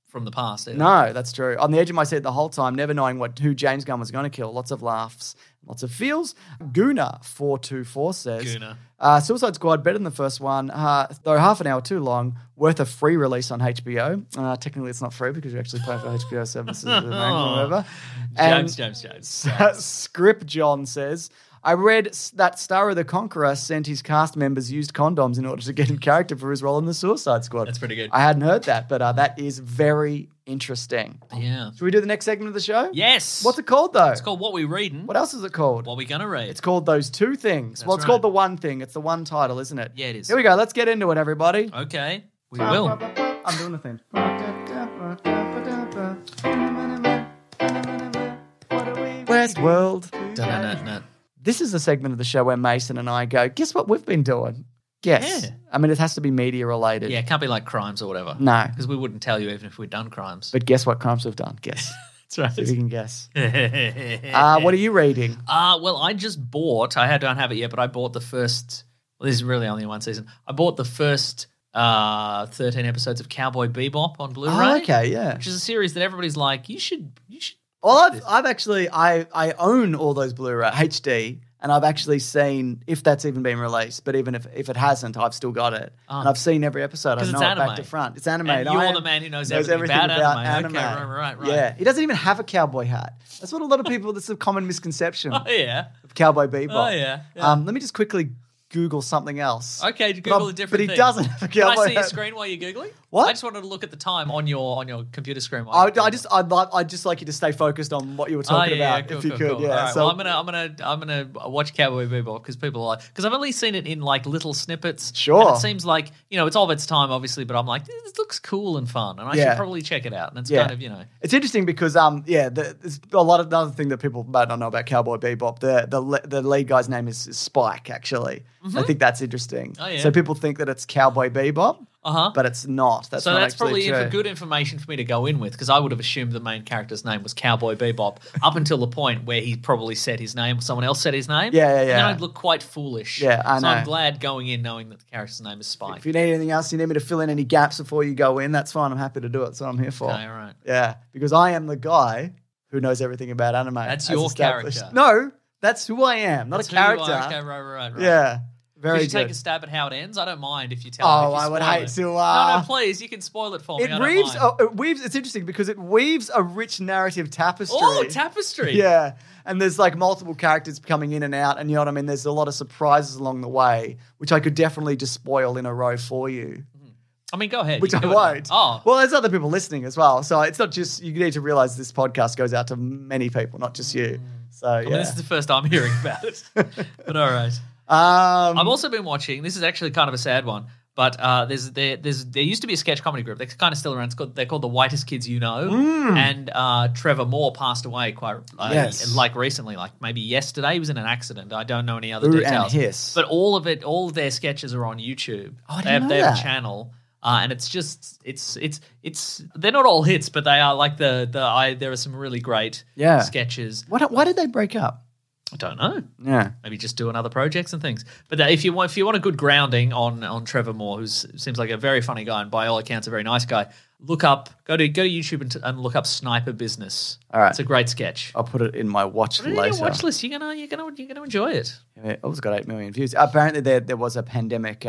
from the past either. No, that's true. On the edge of my seat the whole time, never knowing who James Gunn was going to kill. Lots of laughs, lots of feels. Gooner424 says, Gooner. Suicide Squad, better than the first one, though half an hour too long, worth a free release on HBO. Technically, it's not free because you actually pay for HBO services or whatever. James. Script John says, I read that Star the Conqueror sent his cast members used condoms in order to get in character for his role in the Suicide Squad. That's pretty good. I hadn't heard that, but that is very interesting. Yeah. Should we do the next segment of the show? Yes. What's it called, though? It's called What We Reading. What else is it called? What We Gonna Read. It's called Those Two Things. That's Well, it's right. called The One Thing. It's the one title, isn't it? Yeah, it is. Here we go. Let's get into it, everybody. Okay. We will. I'm doing the thing. Westworld. Dun-dun-dun-dun. This is the segment of the show where Mason and I go, guess what we've been doing? Guess. Yeah. I mean, it has to be media related. Yeah, it can't be like crimes or whatever. No. Because we wouldn't tell you even if we'd done crimes. But guess what crimes we've done? Guess. That's See if you can guess. right. What are you reading? Well, I just bought, don't have it yet, but I bought the first, well, this is really only one season. I bought the first 13 episodes of Cowboy Bebop on Blu-ray. Oh, okay, yeah. Which is a series that everybody's like, you should. Well, I've actually, I own all those Blu-ray HD, and I've actually seen, if that's even been released, but even if it hasn't, I've still got it. And I've seen every episode. I 'Cause know it's it back anime. to front. It's anime. And you're the man who knows everything about anime. Okay, right. Yeah. He doesn't even have a cowboy hat. That's what a lot of people, that's a common misconception Oh, yeah. of Cowboy Bebop. Oh, yeah. Let me just quickly Google something else. Okay, Google a different thing. But he doesn't have a Can cowboy I see your hat. screen while you're Googling? What? I just wanted to look at the time on your computer screen. While you're Googling. I'd just like you to stay focused on what you were talking about, cool, if you cool, could. cool. Yeah. All right, So well, I'm gonna watch Cowboy Bebop because people are like, because I've only seen it in like little snippets. Sure. And it seems like it's of its time, obviously, but I'm like, this looks cool and fun, and I should probably check it out. And it's kind of It's interesting because there's a lot of another thing that people might not know about Cowboy Bebop. The lead guy's name is Spike. Actually, I think that's interesting. Oh, yeah. So people think that it's Cowboy Bebop, but it's not. That's so not that's actually probably true. good information for me to go in with because I would have assumed the main character's name was Cowboy Bebop up until the point where he probably said his name, someone else said his name. Yeah. And then I'd look quite foolish. Yeah, I So know. I'm glad going in knowing that the character's name is Spike. If you need anything else, you need me to fill in any gaps before you go in, that's fine. I'm happy to do it. That's what I'm here for. Okay, all right. Yeah, because I am the guy who knows everything about anime. That's as your established. character. No, that's who I am, not That's a who you are. character. Okay, right. Yeah, very Could you good. take a stab at how it ends? I don't mind if you tell Oh, me. If you I would spoil hate it. to, No, please. You can spoil it for me. It I don't weaves. mind. It weaves. It's interesting because it weaves a rich narrative tapestry. Oh, tapestry. Yeah, and there's like multiple characters coming in and out, and you know what I mean. There's a lot of surprises along the way, which I could definitely just spoil in a row for you. I mean, go ahead. Which You I can do it. won't. Oh. Well, there's other people listening as well, so it's not just you need to realize this podcast goes out to many people, not just you. So I mean, this is the first time hearing about it. But all right. I've also been watching. This is actually kind of a sad one, but there used to be a sketch comedy group. They're kind of still around. They're called the Whitest Kids You Know, and Trevor Moore passed away quite like recently, like maybe yesterday. He was in an accident. I don't know any other Ooh, details. and hiss. But all of their sketches are on YouTube. Oh, I didn't know they have that. a channel. And it's just it's they're not all hits, but they are like there are some really great sketches. Why did they break up? I don't know. Yeah. Maybe just doing other projects and things. But if you want a good grounding on Trevor Moore, who seems like a very funny guy and by all accounts a very nice guy, go to YouTube and look up Sniper Business. All right. It's a great sketch. I'll put it in my watch Put it in later. your watch list. You're gonna enjoy it. It always got 8 million views. Apparently, there was a pandemic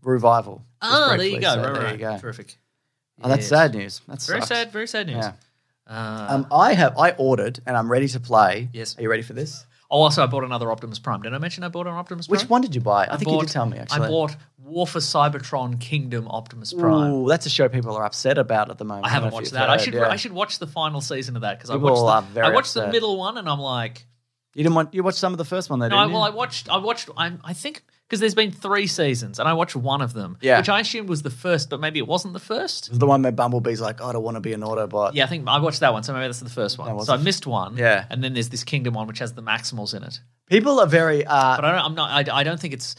revival. Oh, there briefly, you go. so Right. there you go. Terrific. Oh, that's Yes. sad news. That's Very sad. Very sad news. Yeah. I ordered and I'm ready to play. Yes. Are you ready for this? Oh, also, I bought another Optimus Prime. Did I mention I bought an Optimus Prime? Which one did you buy? I think you did tell me, actually. I bought War for Cybertron Kingdom Optimus Prime. Ooh, that's a show people are upset about at the moment. I haven't don't know if watched you've that. heard, I should watch the final season of that because I People are watched very the upset. middle one and I'm like, You watched some of the first one, though, no. didn't you? Well, I watched. I think because there's been 3 seasons and I watched one of them, Yeah. which I assumed was the first, but maybe it wasn't the first. It was the one where Bumblebee's like, I don't want to be an Autobot. Yeah, I think I watched that one, so maybe that's the first one. was So I the- missed one. Yeah. And then there's this Kingdom one, which has the Maximals in it. People are very... But I don't think it's.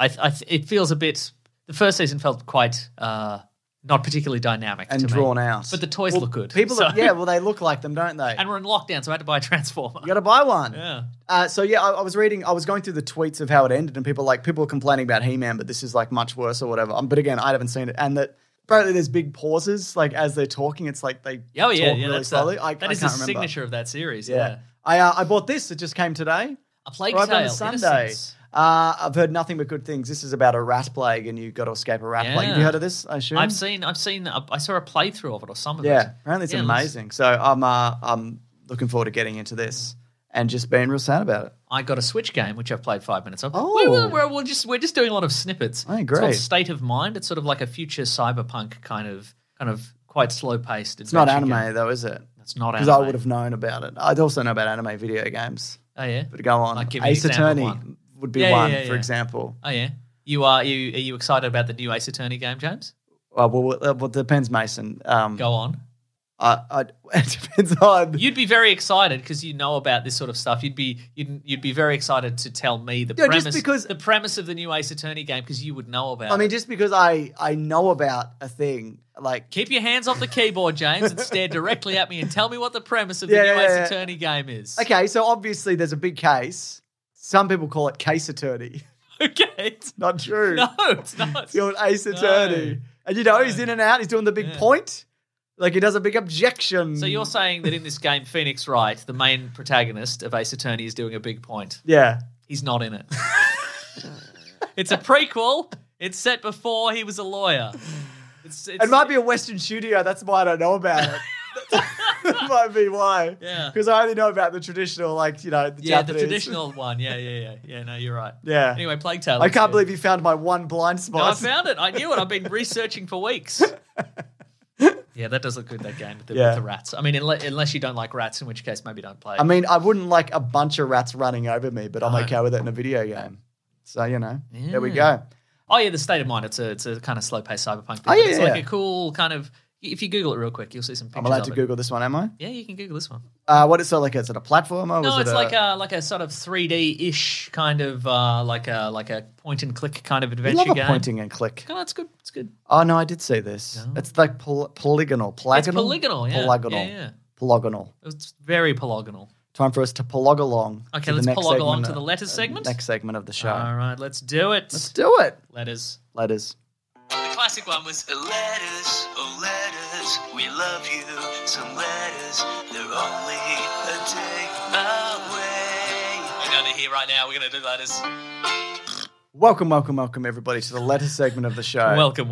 It feels a bit. The first season felt quite not particularly dynamic and to me. drawn out. But the toys look good. People, so- they look like them, don't they? And we're in lockdown, so I had to buy a Transformer. You got to buy one. Yeah. I was going through the tweets of how it ended, and people were complaining about He-Man, but this is like much worse or whatever. But again, I haven't seen it, and that apparently there's big pauses, like as they're talking. It's like they talk really slowly. That is can't the remember. signature of that series. Yeah. I bought this. It just came today. A Plague Arrived Tale. on Sunday. Innocence. I've heard nothing but good things. This is about a rat plague, and you've got to escape a rat plague. Have you heard of this? I assume. I've seen. I saw a playthrough of it or some of it. Yeah, apparently it's Yeah, amazing. So I'm looking forward to getting into this and just being real sad about it. I got a Switch game which I've played 5 minutes of. Oh. We're just doing a lot of snippets. Oh, It's called great. State of Mind. It's sort of like a future cyberpunk kind of quite slow paced. It's not anime though, is it? It's not anime. Because I would have known about it. I'd also know about anime video games. Oh yeah. But go on. Like, give me an Ace example of Attorney one. would be Yeah, one, yeah, for yeah. example. Oh yeah. Are you excited about the new Ace Attorney game, James? Well, it depends, Mason. Go on. It depends on. You'd be very excited because you know about this sort of stuff. You'd be very excited to tell me the Yeah, premise. just because- the premise of the new Ace Attorney game because you would know about. I mean, it. just because I know about a thing, like Keep your hands off the keyboard, James, and stare directly at me and tell me what the premise of the Yeah, new yeah, Ace yeah. Attorney game is. okay, so obviously there's a big case. Some people call it Case Attorney. Okay. It's, Not true. no, it's not. It's called Ace Attorney. And he's in and out. He's doing the big point. Like he does a big objection. So you're saying that in this game, Phoenix Wright, the main protagonist of Ace Attorney, is doing a big point. Yeah. He's not in it. It's a prequel. It's set before he was a lawyer. It might be a Western studio. That's why I don't know about it. That might be why. Yeah. Because I only know about the traditional, the the Japanese. traditional one. Yeah. No, you're right. Yeah. Anyway, Plague Tale. I can't believe you found my one blind No, I spot. found it. I knew it. I've been researching for weeks. Yeah, that does look good, that game with the rats. I mean, unless you don't like rats, in which case maybe don't play it. I mean, I wouldn't like a bunch of rats running over me, but I'm okay with it in a video game. So, there we go. Oh, yeah, the State of Mind. It's a kind of slow-paced cyberpunk thing. Oh, yeah, It's yeah. like a cool kind of... If you Google it real quick, you'll see some pictures I'm allowed of to it. Google this one, am I? Yeah, you can Google this one. What is it like? Is it a platformer? No, Was it's it like a sort of 3D-ish kind of like a point-and-click kind of I adventure love a game. pointing and click. Oh, it's good. It's good. Oh, no, I did see this. It's like polygonal. It's polygonal, yeah. Polygonal. Yeah. Polygonal. It's very polygonal. Time for us to polog along. Okay, to the let's next polog along segment to the letters segment. Next segment of the show. All right, let's do it. Let's do it. Letters. Letters. The classic one was Letters, oh letters, we love you. Some letters, they're only a day away. we're going to hear right now. We're going to do letters. Welcome, everybody, to the letters segment of the show. Welcome.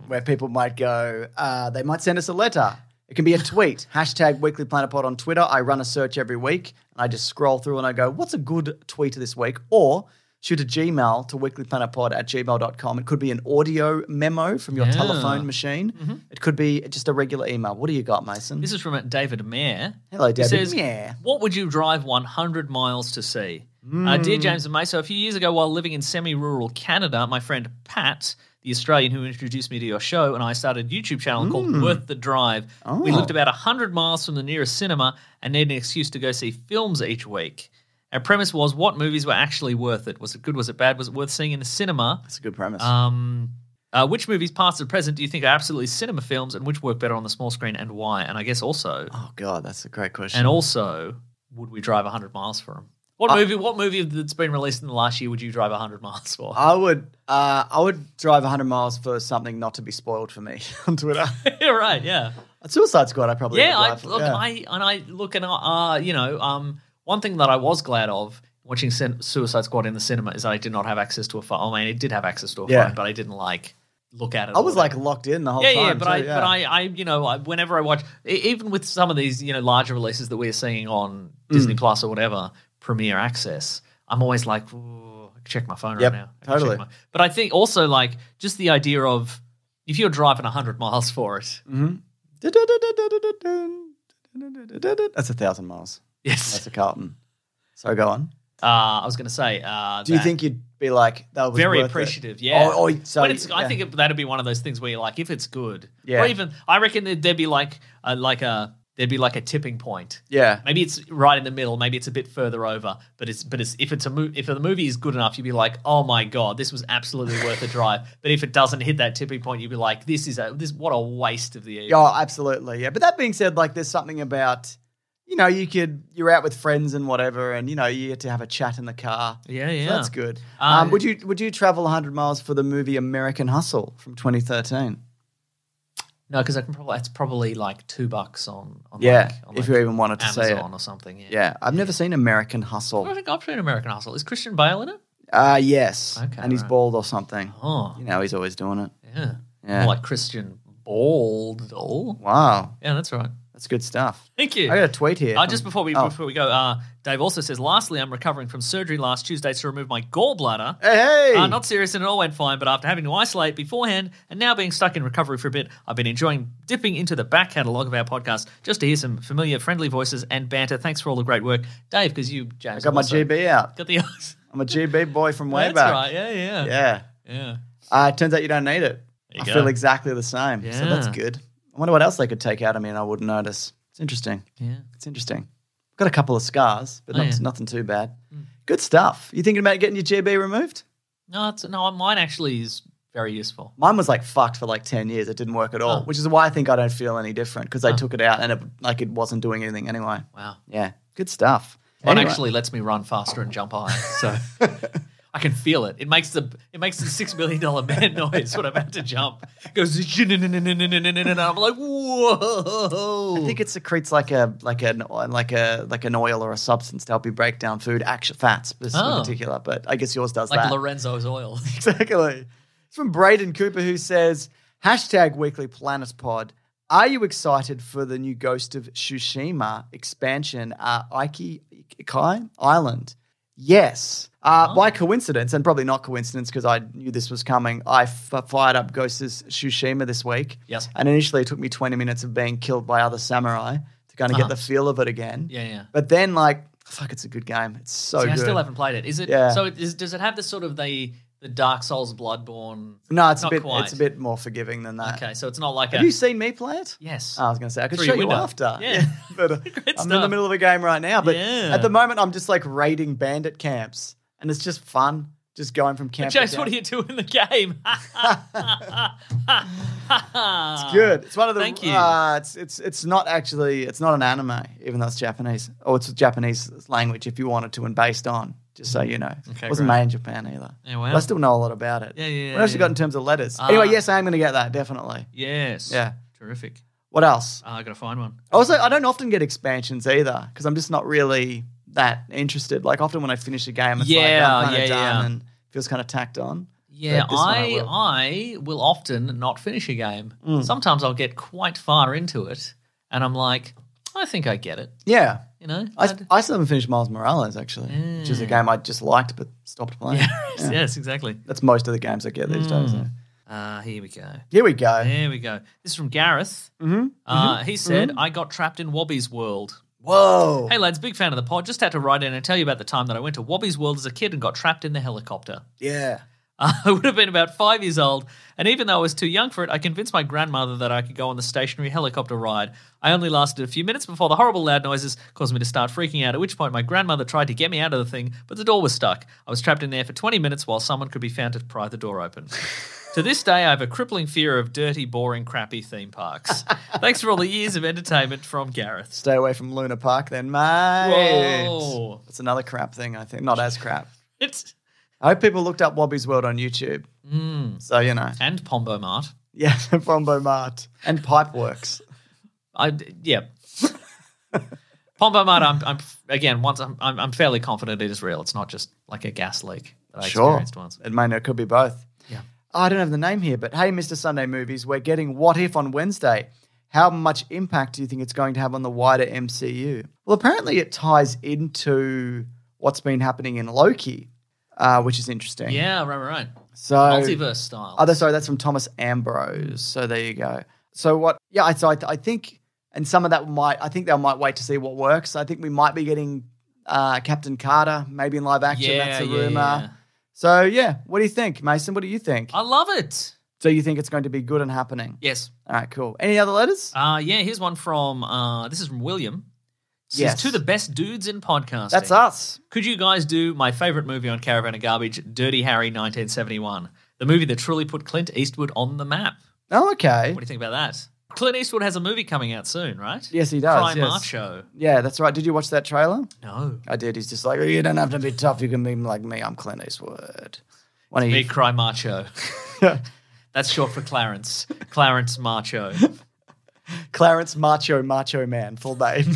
Where people might go, they might send us a letter. It can be a tweet, #WeeklyPlanetPod on Twitter. I run a search every week, and I just scroll through and I go, what's a good tweet this week? Or shoot a Gmail to weeklyplanetpod@gmail.com. It could be an audio memo from your telephone machine. Mm-hmm. It could be just a regular email. What do you got, Mason? This is from David Mayer. Hello, David. He says, Yeah. what would you drive 100 miles to see? Dear James and May, so a few years ago while living in semi-rural Canada, my friend Pat, the Australian who introduced me to your show, and I started a YouTube channel called Worth the Drive. We lived about 100 miles from the nearest cinema and needed an excuse to go see films each week. Our premise was what movies were actually worth it. Was it good? Was it bad? Was it worth seeing in the cinema? That's a good premise. Which movies, past or present, do you think are absolutely cinema films and which work better on the small screen and why? And I guess also... oh, God, that's a great question. And also, would we drive 100 miles for them? What movie that's been released in the last year would you drive 100 miles for? I would drive 100 miles for something not to be spoiled for me on Twitter. Yeah, right, yeah. Suicide Squad, I probably would drive for. One thing that I was glad of watching Suicide Squad in the cinema is I did not have access to a phone. I mean, it did have access to a phone, but I didn't look at it. I was locked in the whole time. Yeah, but whenever I watch, even with some of these larger releases that we're seeing on Disney Plus or whatever, Premiere Access, I'm always like, ooh, I can check my phone Yep, right now. totally. But I think also like just the idea of if you're driving 100 miles for it. That's 1,000 miles. Yes. That's a Carlton. So go on. I was going to say. Do you think you'd be like, that was very worth appreciative? it? Yeah. So I think that'd be one of those things where you're like, if it's good, Yeah. or even I reckon there'd be like a tipping point. Yeah. Maybe it's right in the middle. Maybe it's a bit further over. But if the movie is good enough, you'd be like, oh my god, this was absolutely worth the drive. But if it doesn't hit that tipping point, you'd be like, what a waste of the evening. Oh, absolutely. Yeah. But that being said, like, there's something about, you're out with friends and whatever, and you get to have a chat in the car. Yeah, yeah. So that's good. Would you travel 100 miles for the movie American Hustle from 2013? No, because it's probably like $2 on if you even wanted to Amazon say it or something. Yeah. Yeah, I've never seen American Hustle. I think I've seen American Hustle. Is Christian Bale in it? Yes. Okay, and he's right. bald or something. Oh, He's always doing it. yeah. Yeah. More like Christian Baldle. Wow, Yeah, that's right. that's good stuff. Thank you. I got a tweet here. Just before we go, Dave also says, lastly, I'm recovering from surgery last Tuesday to remove my gallbladder. Hey! Not serious and it all went fine, but after having to isolate beforehand and now being stuck in recovery for a bit, I've been enjoying dipping into the back catalogue of our podcast just to hear some familiar, friendly voices and banter. Thanks for all the great work. Dave, because you, James, I got my GB out. Got the I'm a GB boy from way That's back. right, yeah. It turns out you don't need it. There you I go. feel exactly the same. So Yeah. that's good. I wonder what else they could take out of me and I wouldn't notice. It's interesting. Yeah. It's interesting. Got a couple of scars, but Oh, yeah. nothing too bad. Good stuff. You thinking about getting your GB removed? No, mine actually is very useful. Mine was like fucked for like 10 years. It didn't work at all, which is why I think I don't feel any different because they took it out and it wasn't doing anything anyway. Wow. Yeah, good stuff. Mine Anyway. actually lets me run faster and jump higher, so I can feel it. It makes the $6 million man noise when I'm about to jump. It goes and I'm like, whoa. I think it secretes like an oil or a substance to help you break down food, fats in particular. But I guess yours does like that. Lorenzo's oil. Exactly. It's from Braden Cooper who says, #Weekly Planet Pod. Are you excited for the new Ghost of Tsushima expansion, Ikai Island? Yes. By coincidence, and probably not coincidence because I knew this was coming, I fired up Ghost of Tsushima this week. Yes. And initially it took me 20 minits of being killed by other samurai to kind of get the feel of it again. Yeah. But then, fuck, it's a good game. It's so good. I still haven't played it. Is it? Yeah. So does it have the sort of the Dark Souls Bloodborne? No, it's not quite. It's a bit more forgiving than that. Okay, so it's not like Have you seen me play it? Yes. I was going to say, I could Through show your you window. after. Yeah. But Great I'm in stuff. the middle of a game right now. But Yeah. at the moment, I'm just like raiding bandit camps. And it's just fun, just going from camp to James, camp. what are you doing in the game? It's good. It's one of the. Thank you. It's not actually. It's not an anime, even though it's Japanese. Oh, it's a Japanese language. If you wanted to, and based on, just so you know, Okay, it wasn't great. made in Japan either. Yeah, wow. But I still know a lot about it. Yeah. What else you got in terms of letters? Anyway, yes, I am going to get that definitely. Yes. Yeah. Terrific. What else? I got to find one. Also, I don't often get expansions either because I'm just not really that interested. Like often when I finish a game, it's like I'm kind of done and it feels kind of tacked on. Yeah, But this one I will. I will often not finish a game. Mm. Sometimes I'll get quite far into it, and I'm like, I think I get it. Yeah. You know, I still haven't finished Miles Morales actually, which is a game I just liked but stopped playing. Yeah. Yes, exactly. That's most of the games I get these days. Mm. Yeah. Here we go. Here we go. There we go. This is from Gareth. He said, I got trapped in Wobby's World. Whoa. Hey lads, big fan of the pod. Just had to write in and tell you about the time that I went to Wobby's World as a kid and got trapped in the helicopter. Yeah. I would have been about 5 years old, and even though I was too young for it, I convinced my grandmother that I could go on the stationary helicopter ride. I only lasted a few minutes before the horrible loud noises caused me to start freaking out, at which point my grandmother tried to get me out of the thing, but the door was stuck. I was trapped in there for 20 minutes while someone could be found to pry the door open. To this day, I have a crippling fear of dirty, boring, crappy theme parks. Thanks for all the years of entertainment from Gareth. Stay away from Luna Park then, mate. Whoa. That's another crap thing, I think. Not as crap. It's I hope people looked up Wobby's World on YouTube. So, you know. and Pombo Mart. Yeah, Pombo Mart. And Pipeworks. Yeah. Pombo Mart, I'm fairly confident it is real. It's not just like a gas leak that I experienced once. It could be both. Yeah. Oh, I don't have the name here, but hey, Mr. Sunday Movies, we're getting What If on Wednesday. How much impact do you think it's going to have on the wider MCU? Well, apparently it ties into what's been happening in Loki, which is interesting. Yeah, right. So Multiverse style. Sorry, that's from Thomas Ambrose. So there you go. So what? Yeah, so I think, and some of that I think they might wait to see what works. I think we might be getting Captain Carter maybe in live action. That's a rumor. Yeah. So yeah, what do you think, Mason? What do you think? I love it. So you think it's going to be good and happening? Yes. All right, cool. Any other letters? Yeah, here's one from, this is from William. It says, Yes. to the best dudes in podcasting. That's us. Could you guys do my favorite movie on Caravan of Garbage, Dirty Harry 1971? The movie that truly put Clint Eastwood on the map. Oh, okay. What do you think about that? Clint Eastwood has a movie coming out soon, right? Yes, he does. Cry yes. Macho. Yeah, that's right. Did you watch that trailer? No. I did. He's just like, you don't have to be tough. You can be like me. I'm Clint Eastwood. One of you. Big Cry Macho. That's short for Clarence. Clarence Macho. Clarence Macho Man, full name.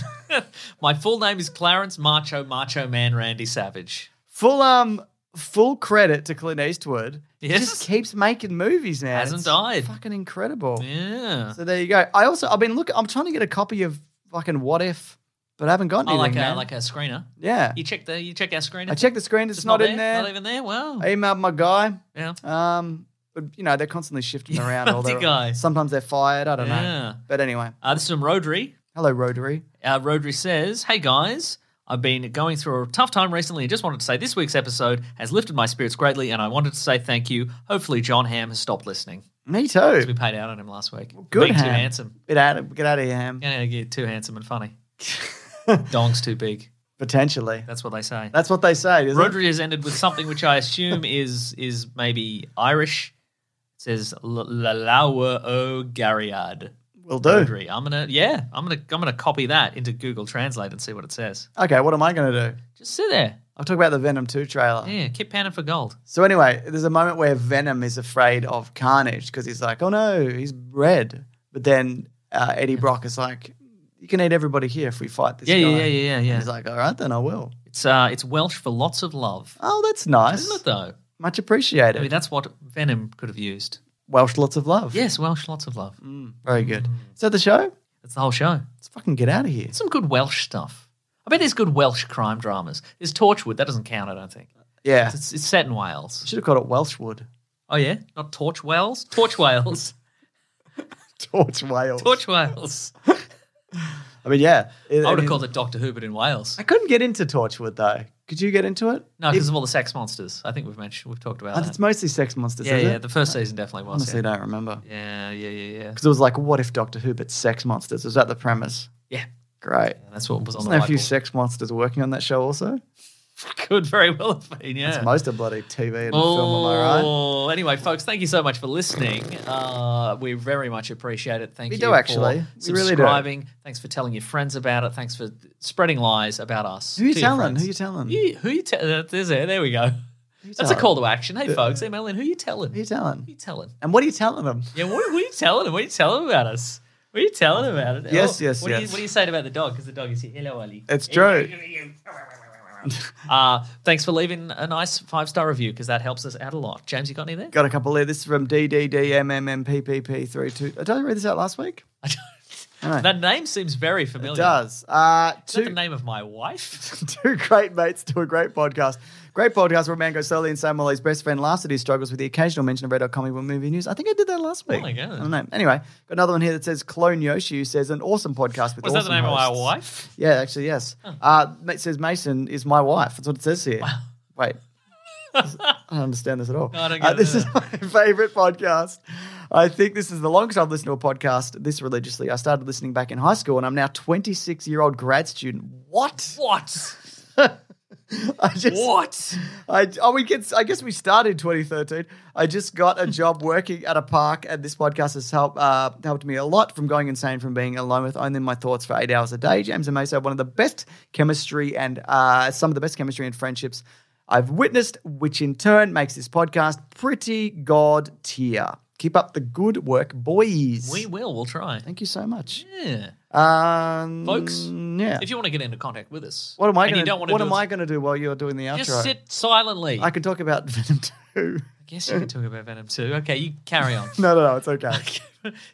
My full name is Clarence Macho Man Randy Savage. Full credit to Clint Eastwood. Yes. He just keeps making movies, man. Hasn't It's died. Fucking incredible. Yeah. So there you go. I'm trying to get a copy of fucking What If, but I haven't got Oh, anything. like a screener. Yeah. You check our screener. I checked the screen. It's It's not in there. Not even there. Wow. I emailed my guy. Yeah. But they're constantly shifting around. the guy. Sometimes they're fired. I don't Yeah. know. But anyway, This is from Rodri. hello, Rotary. Rodri says, "Hey guys, I've been going through a tough time recently and just wanted to say this week's episode has lifted my spirits greatly, and I wanted to say thank you. Hopefully, John Hamm has stopped listening. Me too. We paid out on him last week. Good, Being too Ham. handsome. Get out of here, Ham. Yeah, get too handsome and funny. Dong's too big. Potentially. That's what they say. That's what they say, isn't it? Rodri has ended with something which I assume is maybe Irish. It says Lalawa o Gariad. Will do. Rodri. I'm gonna copy that into Google Translate and see what it says. Okay, what am I going to do? Just sit there. I'll talk about the Venom 2 trailer. Yeah, keep panning for gold. So anyway, there's a moment where Venom is afraid of Carnage because he's like, oh no, he's red. But then Eddie Brock is like, you can eat everybody here if we fight this guy. Yeah. And he's like, all right, then I will. It's Welsh for lots of love. Oh, that's nice. Isn't it though? Much appreciated. I mean, that's what Venom could have used. Welsh lots of love. Yes, Welsh lots of love. Very good. Is that the show? That's the whole show. Let's fucking get out of here. Some good Welsh stuff. I bet there's good Welsh crime dramas. There's Torchwood. That doesn't count, I don't think. Yeah. It's set in Wales. Should have called it Welshwood. Oh, yeah? Not Torch Wales? Torch Wales. Torch Wales. Torch Wales. I mean, yeah. I would have called it Doctor Who, but in Wales. I couldn't get into Torchwood, though. Could you get into it? No, because of all the sex monsters. I think we've talked about that. It's mostly sex monsters, Yeah, is yeah. it? The first season definitely was. Honestly, don't remember. Yeah. Because it was like, what if Doctor Who, but sex monsters? Was that the premise? Yeah. Great. That's what was on Wasn't the there a few whiteboard. sex monsters working on that show also? Could very well have been, yeah. That's most of bloody TV and film, am I right? Oh, anyway, folks, thank you so much for listening. We very much appreciate it. Thank We you do, actually. for We really do. subscribing. Thanks for telling your friends about it. Thanks for spreading lies about us. Who you to your telling? friends. Who you telling? Who you telling? There we go. That's a telling? call to action. Hey, folks, email in. Who you telling? Who you telling? Who you telling? And what are you telling them? Yeah, what are you telling them? What are you telling them about us? What are you telling them about it? Yes, Oh, yes, what yes. What are you saying about the dog? Because the dog is here. Hello, Ali. It's true. Thanks for leaving a nice 5-star review because that helps us out a lot. James, you got any there? Got a couple there. This is from DDDMMMPPP32. Did I read this out last week? No. That name seems very familiar. It does. Is that the name of my wife? Two great mates do a great podcast. Great podcast where a man goes slowly and Sam Wally's best friend laughs at his struggles with the occasional mention of Red Hot Comic Book Movie News. I think I did that last week. Oh my God. I don't know. Anyway, got another one here that says Clone Yoshi, who says an awesome podcast with Was awesome that the name hosts. of my wife? Yeah, actually, yes. It says Mason is my wife. That's what it says here. Wow. Wait. I don't understand this at all. No, I don't get This it. is my favorite podcast. I think this is the longest I've listened to a podcast this religiously. I started listening back in high school, and I'm now 26-year-old grad student. What? What? What? I guess we started in 2013. I just got a job working at a park, and this podcast has helped me a lot from going insane from being alone with only my thoughts for 8 hours a day. James and Mason have one of the best chemistry and some of the best chemistry and friendships I've witnessed, which in turn makes this podcast pretty god tier. Keep up the good work, boys. We will. We'll try. Thank you so much. Yeah. Folks, Yeah. If you want to get into contact with us. What am I and you don't want to what do am it- I going to do while you're doing the outro? Just sit silently. I can talk about Venom 2. I guess you can talk about Venom 2. Okay, you carry on. No, it's okay.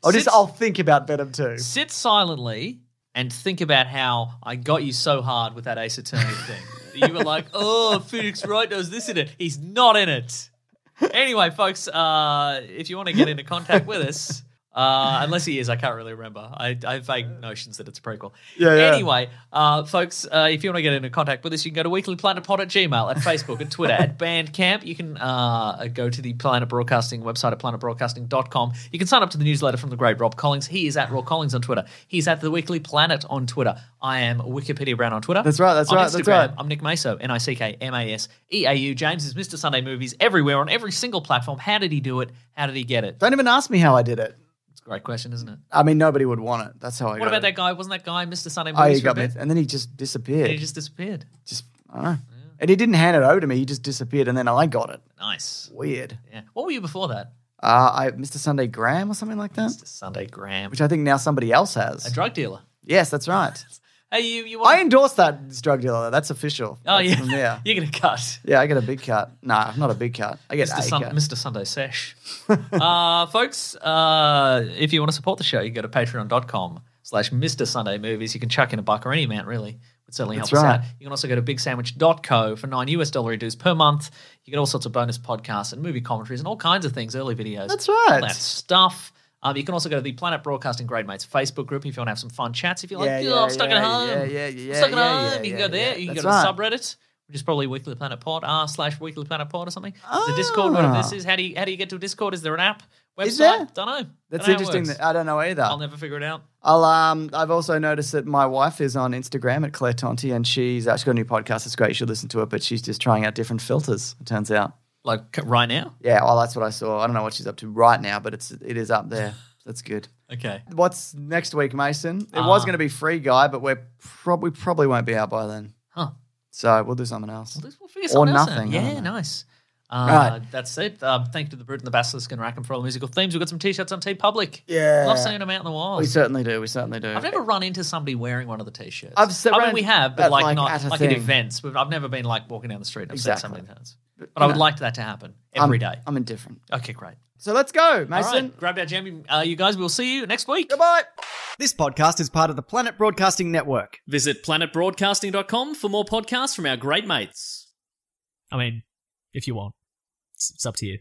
I'll think about Venom 2. Sit silently and think about how I got you so hard with that Ace Attorney thing. You were like, oh, Phoenix Wright knows this in it. He's not in it. Anyway, folks, if you want to get into contact with us, unless he is, I can't really remember. I have vague notions that it's a prequel. Yeah. Anyway, folks, if you want to get into contact with us, you can go to weeklyplanetpod at Gmail, at Facebook, at Twitter, at Bandcamp. You can go to the Planet Broadcasting website at planetbroadcasting.com. You can sign up to the newsletter from the great Rob Collins. He is at Rob Collins on Twitter. He's at The Weekly Planet on Twitter. I am Wikipedia Brown on Twitter. That's right. On That's Instagram, right. I'm Nick Maso, NickMaseeau. James is Mr. Sunday Movies everywhere on every single platform. How did he do it? How did he get it? Don't even ask me how I did it. Great question, isn't it? I mean, nobody would want it. That's how I got it. What about that guy? Wasn't that guy Mr. Sunday Oh, Movies he for a got me. bit? And then he just disappeared. And he just disappeared. I don't know. And he didn't hand it over to me. He just disappeared, and then I got it. Nice. Weird. Yeah. What were you before that? Mr. Sunday Graham or something like that, Mr. Sunday Graham. which I think now somebody else has. A drug dealer. Yes, that's right. Hey, you I want endorse that drug dealer. That's official. Oh, That's yeah. from there. You're going to cut. Yeah, I get a big cut. Nah, not a big cut. I get a cut. Mr. Sunday Sesh. Folks, if you want to support the show, you go to patreon.com/Mr. Sunday Movies. You can chuck in $1 or any amount, really. Would certainly help That's us right. out. You can also go to bigsandwich.co for $9 dues per month. You get all sorts of bonus podcasts and movie commentaries and all kinds of things, early videos. That's right. All that stuff. You can also go to the Planet Broadcasting Great Mates Facebook group if you want to have some fun chats. If you're like, I'm stuck at home. I'm stuck at home. You can go there. You can go to the subreddit, which is probably Weekly Planet Pod, /Weekly Planet Pod or something. There's a Discord, whatever this is. How do you get to a Discord? Is there an app? Website? Is there? Don't know. That's interesting. I don't know either. I'll never figure it out. I've also noticed that my wife is on Instagram at Claire Tonti, and she's actually got a new podcast. It's great. You should listen to it, but she's just trying out different filters, it turns out. Like right now? Yeah, well, that's what I saw. I don't know what she's up to right now, but it is up there. That's good. Okay. What's next week, Mason? It was going to be Free Guy, but we probably won't be out by then. Huh. So we'll do something else. We'll figure something else nothing. out. Yeah, nice. Right. That's it. Thank you to the Brute and the Basilisk and Rackham for all the musical themes. We've got some T-shirts on TeePublic. Yeah. Love seeing them out in the wild. We certainly do. I've never run into somebody wearing one of the T-shirts. We have, but like not at like at events. I've never been like walking down the street and I've seen somebody has. But I would like that to happen every day. I'm indifferent. Okay, great. So let's go, Mason. All right, grab that jam. You guys, we'll see you next week. Goodbye. This podcast is part of the Planet Broadcasting Network. Visit planetbroadcasting.com for more podcasts from our great mates. I mean, if you want. It's up to you.